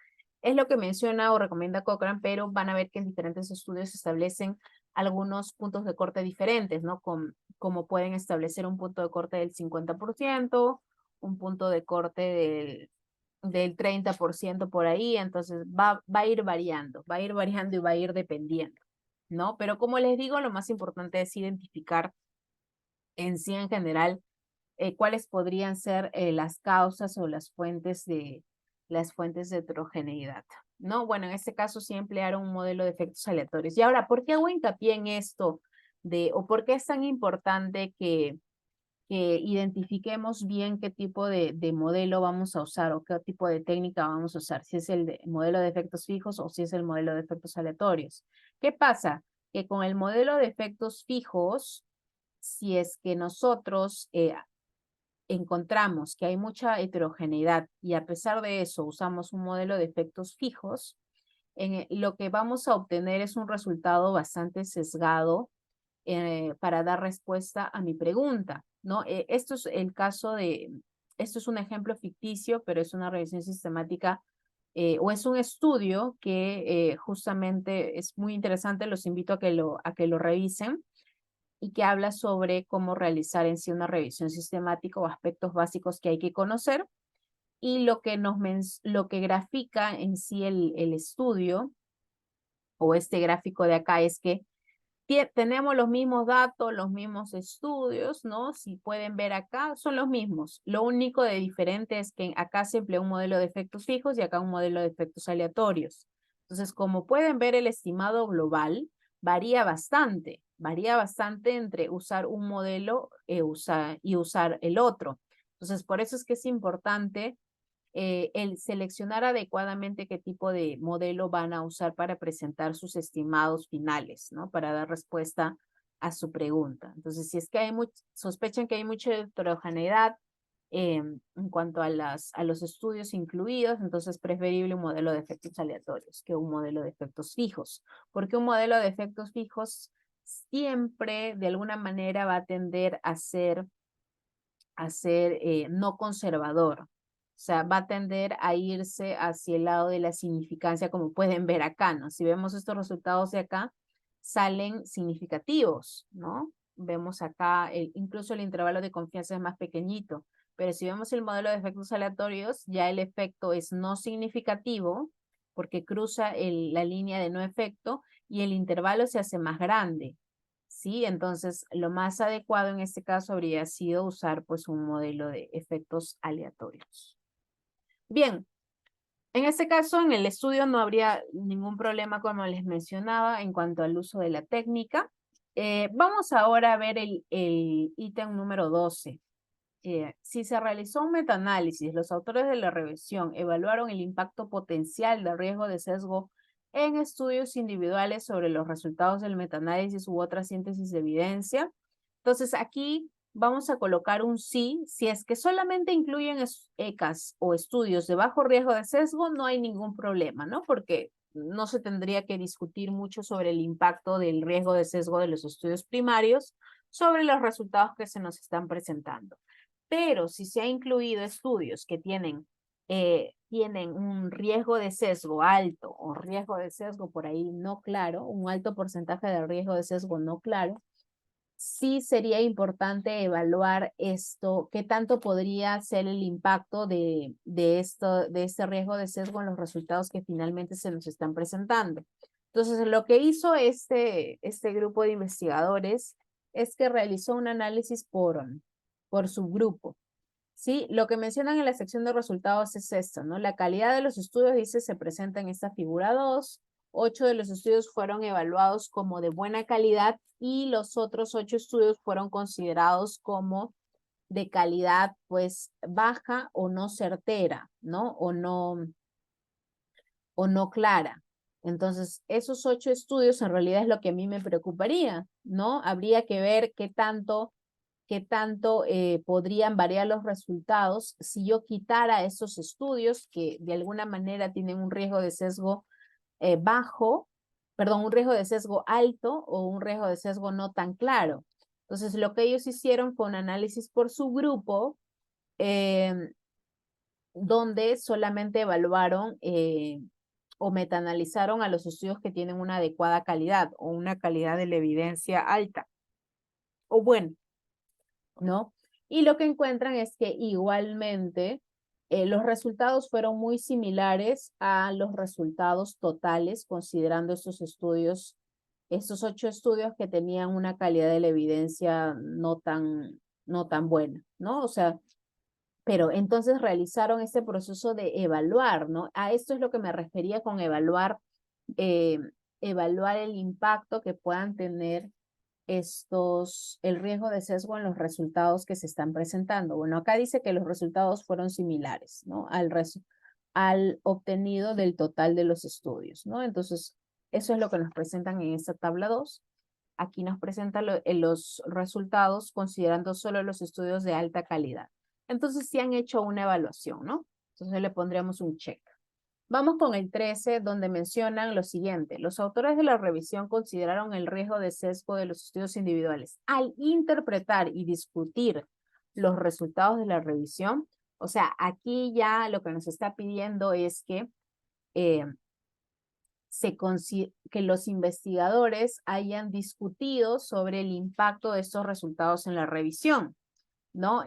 S1: es lo que menciona o recomienda Cochrane, pero van a ver que en diferentes estudios se establecen algunos puntos de corte diferentes, ¿no? Como pueden establecer un punto de corte del 50%, un punto de corte del 30% por ahí, entonces va a ir variando, y va a ir dependiendo, ¿no? Pero como les digo, lo más importante es identificar en sí en general cuáles podrían ser las causas o las fuentes de heterogeneidad, ¿no? Bueno, en este caso sí emplearon un modelo de efectos aleatorios. Y ahora, ¿por qué hago hincapié en esto o por qué es tan importante que identifiquemos bien qué tipo de modelo vamos a usar o qué tipo de técnica vamos a usar, si es modelo de efectos fijos o si es el modelo de efectos aleatorios? ¿Qué pasa? Que con el modelo de efectos fijos, si es que nosotros encontramos que hay mucha heterogeneidad y a pesar de eso usamos un modelo de efectos fijos, lo que vamos a obtener es un resultado bastante sesgado para dar respuesta a mi pregunta, ¿no? Esto es un ejemplo ficticio, pero es una revisión sistemática o es un estudio que justamente es muy interesante, los invito a que lo revisen y que habla sobre cómo realizar en sí una revisión sistemática o aspectos básicos que hay que conocer. Y lo que grafica en sí el estudio o este gráfico de acá es que tenemos los mismos datos, los mismos estudios, ¿no? Si pueden ver acá, son los mismos. Lo único de diferente es que acá se emplea un modelo de efectos fijos y acá un modelo de efectos aleatorios. Entonces, como pueden ver, el estimado global varía bastante entre usar un modelo y usar el otro. Entonces, por eso es que es importante el seleccionar adecuadamente qué tipo de modelo van a usar para presentar sus estimados finales, ¿no? Para dar respuesta a su pregunta. Entonces, si es que sospechan que hay mucha heterogeneidad en cuanto a los estudios incluidos, entonces es preferible un modelo de efectos aleatorios que un modelo de efectos fijos, porque un modelo de efectos fijos siempre de alguna manera va a tender a ser no conservador. O sea, va a tender a irse hacia el lado de la significancia, como pueden ver acá, ¿no? Si vemos estos resultados de acá, salen significativos, ¿no? Vemos acá, incluso el intervalo de confianza es más pequeñito, pero si vemos el modelo de efectos aleatorios, ya el efecto es no significativo, porque cruza la línea de no efecto, y el intervalo se hace más grande. ¿Sí? Entonces, lo más adecuado en este caso habría sido usar pues un modelo de efectos aleatorios. Bien, en este caso en el estudio no habría ningún problema como les mencionaba en cuanto al uso de la técnica. Vamos ahora a ver el ítem número 12. Si se realizó un metaanálisis, los autores de la revisión evaluaron el impacto potencial de riesgo de sesgo en estudios individuales sobre los resultados del metaanálisis u otra síntesis de evidencia. Entonces aquí vamos a colocar un sí. Si es que solamente incluyen ECAs o estudios de bajo riesgo de sesgo, no hay ningún problema, ¿no? Porque no se tendría que discutir mucho sobre el impacto del riesgo de sesgo de los estudios primarios sobre los resultados que se nos están presentando. Pero si se ha incluido estudios que tienen un riesgo de sesgo alto o riesgo de sesgo por ahí no claro, un alto porcentaje de riesgo de sesgo no claro, sí sería importante evaluar esto, qué tanto podría ser el impacto de este riesgo de sesgo en los resultados que finalmente se nos están presentando. Entonces, lo que hizo este grupo de investigadores es que realizó un análisis por subgrupo. ¿Sí? Lo que mencionan en la sección de resultados es esto, ¿no? La calidad de los estudios, dice, se presenta en esta figura 2. 8 de los estudios fueron evaluados como de buena calidad y los otros 8 estudios fueron considerados como de calidad, pues, baja o no certera, ¿no? O no clara. Entonces, esos 8 estudios en realidad es lo que a mí me preocuparía, ¿no? Habría que ver qué tanto podrían variar los resultados si yo quitara esos estudios que de alguna manera tienen un riesgo de sesgo un riesgo de sesgo alto o un riesgo de sesgo no tan claro. Entonces, lo que ellos hicieron fue un análisis por subgrupo, donde solamente evaluaron o metaanalizaron a los estudios que tienen una adecuada calidad o una calidad de la evidencia alta. O bueno, ¿no? Y lo que encuentran es que igualmente los resultados fueron muy similares a los resultados totales, considerando estos 8 estudios que tenían una calidad de la evidencia no tan buena, ¿no? O sea, pero entonces realizaron este proceso de evaluar, ¿no? A esto es lo que me refería con evaluar el impacto que puedan tener el riesgo de sesgo en los resultados que se están presentando. Bueno, acá dice que los resultados fueron similares, ¿no? Al obtenido del total de los estudios, ¿no? Entonces, eso es lo que nos presentan en esta tabla 2. Aquí nos presentan los resultados considerando solo los estudios de alta calidad. Entonces, sí han hecho una evaluación, ¿no? Entonces, le pondremos un check. Vamos con el 13, donde mencionan lo siguiente. Los autores de la revisión consideraron el riesgo de sesgo de los estudios individuales al interpretar y discutir los resultados de la revisión. O sea, aquí ya lo que nos está pidiendo es que los investigadores hayan discutido sobre el impacto de estos resultados en la revisión, ¿no?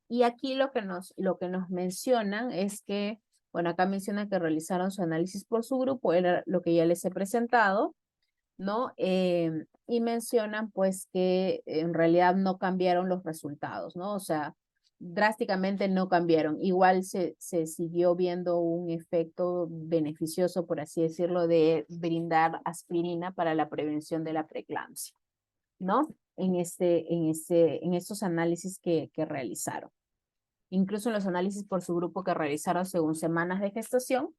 S1: Y aquí lo que nos mencionan es que Bueno, acá menciona que realizaron su análisis por su grupo, era lo que ya les he presentado, ¿no? Y mencionan pues que en realidad no cambiaron los resultados, ¿no? O sea, drásticamente no cambiaron. Igual se siguió viendo un efecto beneficioso, por así decirlo, de brindar aspirina para la prevención de la preeclampsia, ¿no? En estos análisis que realizaron. Incluso en los análisis por su grupo que realizaron según semanas de gestación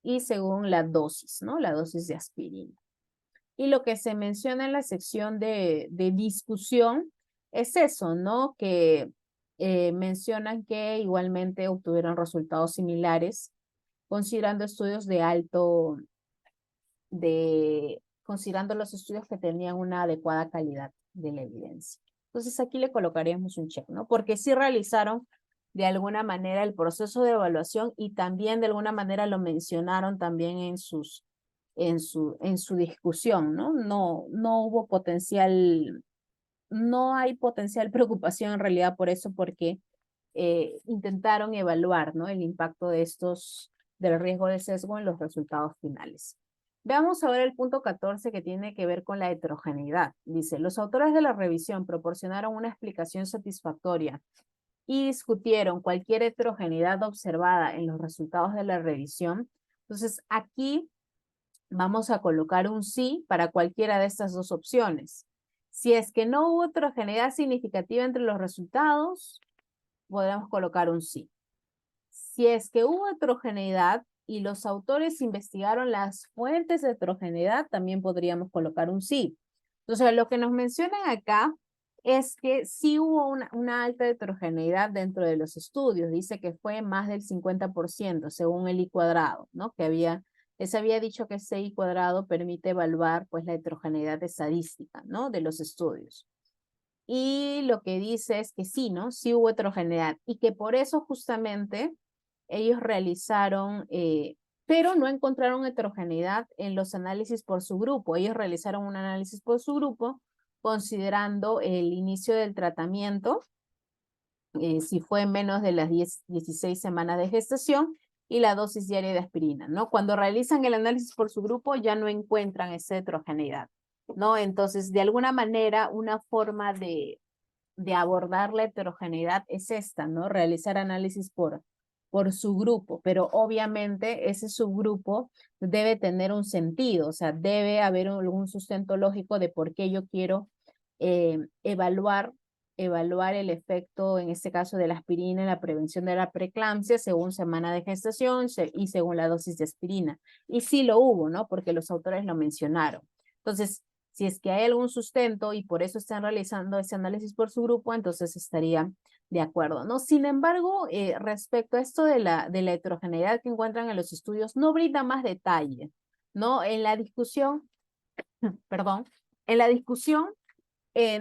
S1: y según la dosis, ¿no? La dosis de aspirina. Y lo que se menciona en la sección de discusión es eso, ¿no? Que mencionan que igualmente obtuvieron resultados similares, considerando estudios de alto, considerando los estudios que tenían una adecuada calidad de la evidencia. Entonces aquí le colocaríamos un check, ¿no? Porque sí realizaron de alguna manera el proceso de evaluación y también de alguna manera lo mencionaron también en su discusión, ¿no? No hubo potencial, no hay potencial preocupación en realidad por eso, porque intentaron evaluar, ¿no? El impacto de del riesgo de sesgo en los resultados finales. Veamos ahora el punto 14 que tiene que ver con la heterogeneidad. Dice, los autores de la revisión proporcionaron una explicación satisfactoria y discutieron cualquier heterogeneidad observada en los resultados de la revisión. Entonces, aquí vamos a colocar un sí para cualquiera de estas dos opciones. Si es que no hubo heterogeneidad significativa entre los resultados, podemos colocar un sí. Si es que hubo heterogeneidad y los autores investigaron las fuentes de heterogeneidad, también podríamos colocar un sí. Entonces, lo que nos mencionan acá es que sí hubo una alta heterogeneidad dentro de los estudios. Dice que fue más del 50% según el I cuadrado, ¿no? Les había dicho que ese I cuadrado permite evaluar pues la heterogeneidad estadística, ¿no? De los estudios. Y lo que dice es que sí, ¿no? Sí hubo heterogeneidad y que por eso justamente ellos realizaron, pero no encontraron heterogeneidad en los análisis por su grupo. Ellos realizaron un análisis por su grupo considerando el inicio del tratamiento, si fue menos de las 16 semanas de gestación y la dosis diaria de aspirina, ¿no? Cuando realizan el análisis por su grupo ya no encuentran esa heterogeneidad, ¿no? Entonces, de alguna manera, una forma de abordar la heterogeneidad es esta, ¿no? Realizar análisis por su grupo, pero obviamente ese subgrupo debe tener un sentido, o sea, debe haber algún sustento lógico de por qué yo quiero evaluar el efecto, en este caso de la aspirina en la prevención de la preeclampsia según semana de gestación y según la dosis de aspirina. Y sí lo hubo, ¿no? Porque los autores lo mencionaron. Entonces, si es que hay algún sustento y por eso están realizando ese análisis por su grupo, entonces estaría de acuerdo, ¿no? Sin embargo, respecto a esto de la heterogeneidad que encuentran en los estudios, no brinda más detalle, ¿no? En la discusión, perdón, en la discusión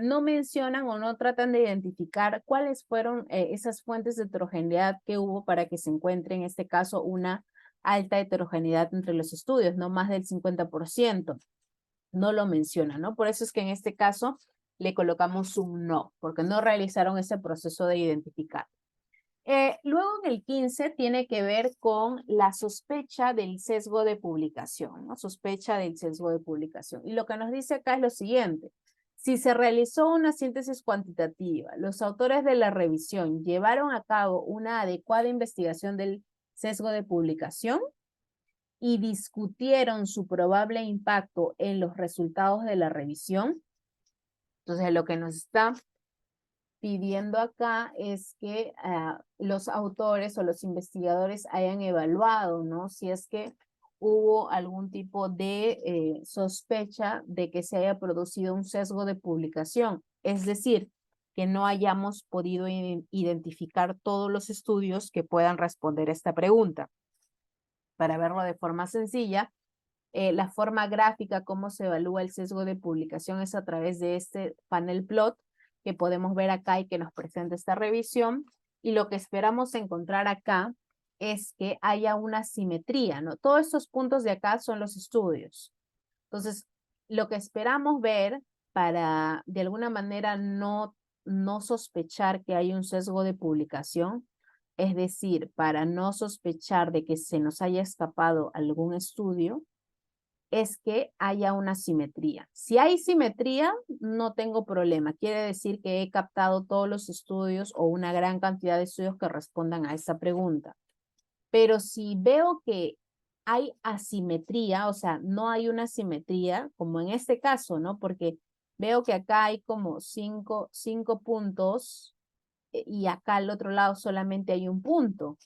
S1: no mencionan o no tratan de identificar cuáles fueron esas fuentes de heterogeneidad que hubo para que se encuentre en este caso una alta heterogeneidad entre los estudios, no más del 50%. No lo menciona, ¿no? Por eso es que en este caso le colocamos un no, porque no realizaron ese proceso de identificar. Luego en el 15 tiene que ver con la sospecha del sesgo de publicación, ¿no? Sospecha del sesgo de publicación. Y lo que nos dice acá es lo siguiente. Si se realizó una síntesis cuantitativa, los autores de la revisión llevaron a cabo una adecuada investigación del sesgo de publicación y discutieron su probable impacto en los resultados de la revisión. Entonces, lo que nos está pidiendo acá es que los autores o los investigadores hayan evaluado, ¿no? Si es que hubo algún tipo de sospecha de que se haya producido un sesgo de publicación. Es decir, que no hayamos podido identificar todos los estudios que puedan responder a esta pregunta. Para verlo de forma sencilla, la forma gráfica, cómo se evalúa el sesgo de publicación es a través de este panel plot que podemos ver acá y que nos presenta esta revisión. Y lo que esperamos encontrar acá es que haya una simetría, ¿no? Todos estos puntos de acá son los estudios. Entonces, lo que esperamos ver para de alguna manera no sospechar que hay un sesgo de publicación Es decir, para no sospechar de que se nos haya escapado algún estudio, es que haya una simetría. Si hay simetría, no tengo problema. Quiere decir que he captado todos los estudios o una gran cantidad de estudios que respondan a esa pregunta. Pero si veo que hay asimetría, o sea, no hay una simetría, como en este caso, ¿no? Porque veo que acá hay como cinco puntos y acá al otro lado solamente hay un punto.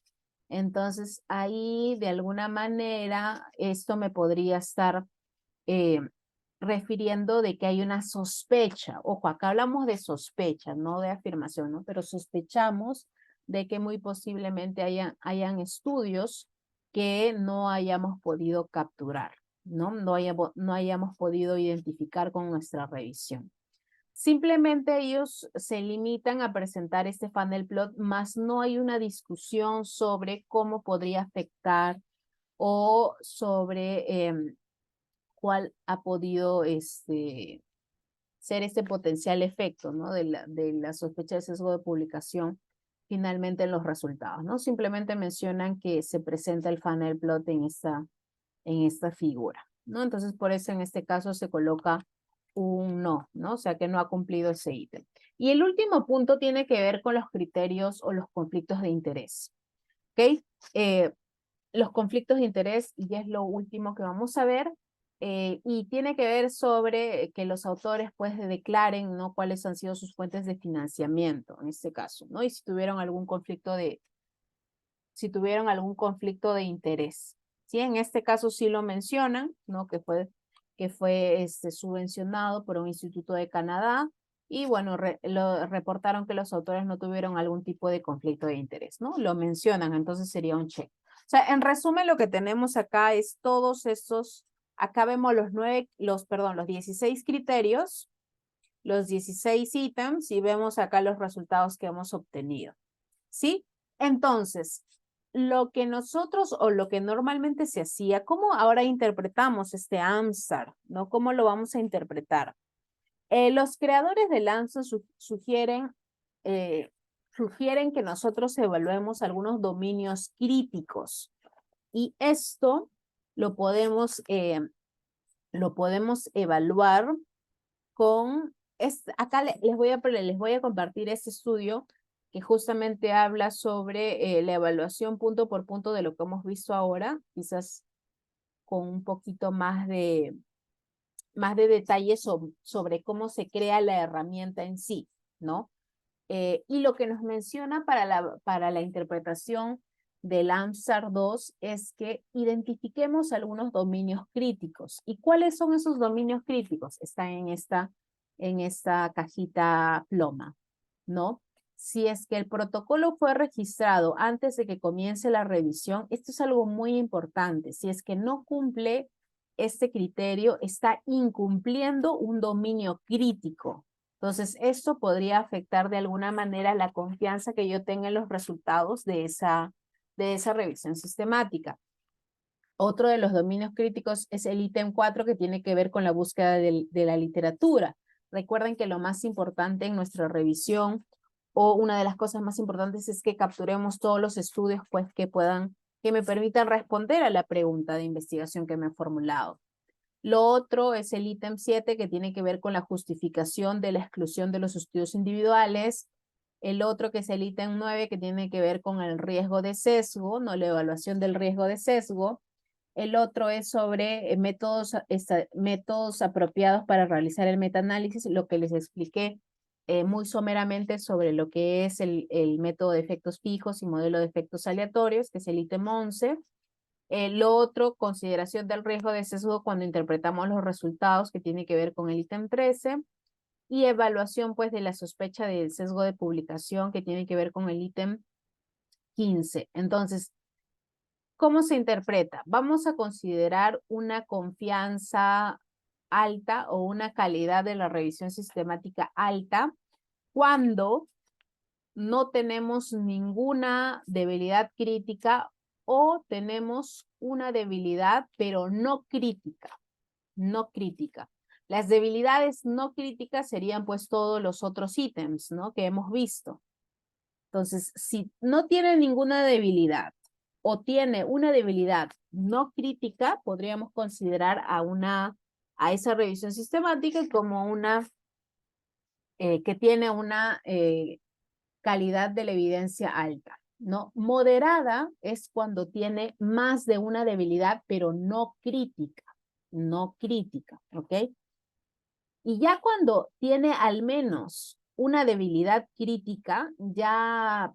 S1: Entonces, ahí de alguna manera esto me podría estar eh, refiriendo de que hay una sospecha. Ojo, acá hablamos de sospecha, no de afirmación, ¿no? Pero sospechamos de que muy posiblemente hayan estudios que no hayamos podido capturar, ¿no? No hayamos podido identificar con nuestra revisión. Simplemente ellos se limitan a presentar este funnel plot, más no hay una discusión sobre cómo podría afectar o sobre cuál ha podido ser este potencial efecto, ¿no? De la sospecha de sesgo de publicación finalmente en los resultados, ¿no? Simplemente mencionan que se presenta el funnel plot en esta figura, ¿no? Entonces, por eso en este caso se coloca un no, ¿no? O sea que no ha cumplido ese ítem. Y el último punto tiene que ver con los criterios o los conflictos de interés, ¿ok? Los conflictos de interés, y es lo último que vamos a ver, y tiene que ver sobre que los autores pues declaren, ¿no? Cuáles han sido sus fuentes de financiamiento en este caso, ¿no? Y si tuvieron algún conflicto de interés. ¿Sí? En este caso sí lo mencionan, ¿no? Que fue subvencionado por un instituto de Canadá y bueno, reportaron que los autores no tuvieron algún tipo de conflicto de interés, ¿no? Lo mencionan, entonces sería un check. O sea, en resumen lo que tenemos acá es todos estos, acá vemos los 16 criterios, los 16 ítems y vemos acá los resultados que hemos obtenido. ¿Sí? Entonces, lo que nosotros o lo que normalmente se hacía, ¿cómo ahora interpretamos este AMSAR? ¿No? ¿Cómo lo vamos a interpretar? Los creadores del AMSAR sugieren que nosotros evaluemos algunos dominios críticos y esto lo podemos evaluar con, acá les voy a compartir este estudio que justamente habla sobre la evaluación punto por punto de lo que hemos visto ahora, quizás con un poquito más de detalle sobre cómo se crea la herramienta en sí, ¿no? Y lo que nos menciona para la interpretación del AMSAR 2 es que identifiquemos algunos dominios críticos. ¿Y cuáles son esos dominios críticos? Están en esta cajita ploma, ¿no? Si es que el protocolo fue registrado antes de que comience la revisión, esto es algo muy importante. Si es que no cumple este criterio, está incumpliendo un dominio crítico. Entonces, esto podría afectar de alguna manera la confianza que yo tenga en los resultados de esa revisión sistemática. Otro de los dominios críticos es el ítem 4 que tiene que ver con la búsqueda de la literatura. Recuerden que lo más importante en nuestra revisión o una de las cosas más importantes es que capturemos todos los estudios pues, que me permitan responder a la pregunta de investigación que me he formulado. Lo otro es el ítem 7 que tiene que ver con la justificación de la exclusión de los estudios individuales. El otro que es el ítem 9 que tiene que ver con el riesgo de sesgo, no la evaluación del riesgo de sesgo. El otro es sobre métodos apropiados para realizar el metaanálisis, lo que les expliqué muy someramente sobre lo que es el método de efectos fijos y modelo de efectos aleatorios, que es el ítem 11. Lo otro, consideración del riesgo de sesgo cuando interpretamos los resultados, que tiene que ver con el ítem 13. Y evaluación, pues, de la sospecha del sesgo de publicación, que tiene que ver con el ítem 15. Entonces, ¿cómo se interpreta? Vamos a considerar una confianza alta o una calidad de la revisión sistemática alta cuando no tenemos ninguna debilidad crítica o tenemos una debilidad, pero no crítica, no crítica. Las debilidades no críticas serían pues todos los otros ítems, ¿no? Que hemos visto. Entonces, si no tiene ninguna debilidad o tiene una debilidad no crítica, podríamos considerar a esa revisión sistemática como una que tiene una calidad de la evidencia alta, ¿no? Moderada es cuando tiene más de una debilidad, pero no crítica, ¿ok? Y ya cuando tiene al menos una debilidad crítica, ya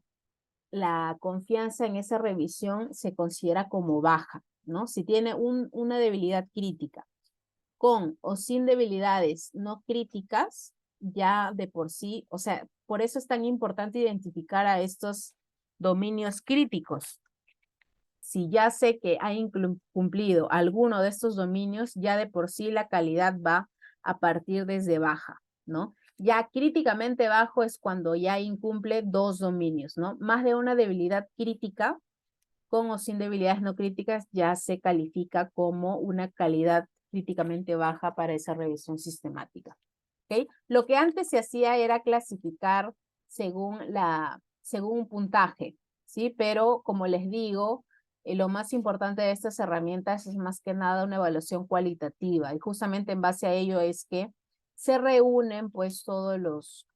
S1: la confianza en esa revisión se considera como baja, ¿no? Si tiene una debilidad crítica con o sin debilidades no críticas, ya de por sí, o sea, por eso es tan importante identificar a estos dominios críticos. Si ya sé que ha cumplido alguno de estos dominios, ya de por sí la calidad va a partir desde baja, ¿no? Ya críticamente bajo es cuando ya incumple dos dominios, ¿no? Más de una debilidad crítica, con o sin debilidades no críticas, ya se califica como una calidad críticamente baja para esa revisión sistemática. ¿Okay? Lo que antes se hacía era clasificar según un puntaje, ¿sí? Pero como les digo, lo más importante de estas herramientas es más que nada una evaluación cualitativa y justamente en base a ello es que se reúnen pues todos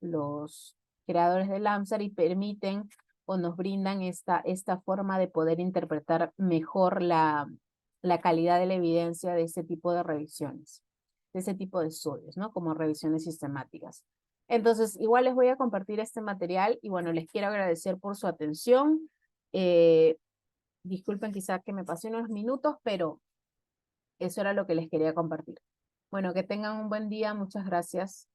S1: los creadores del AMSAR y permiten o nos brindan esta forma de poder interpretar mejor la calidad de la evidencia de este tipo de revisiones, de ese tipo de estudios, ¿no? Como revisiones sistemáticas. Entonces, igual les voy a compartir este material y bueno, les quiero agradecer por su atención. Disculpen quizá que me pasé unos minutos, pero eso era lo que les quería compartir. Bueno, que tengan un buen día. Muchas gracias.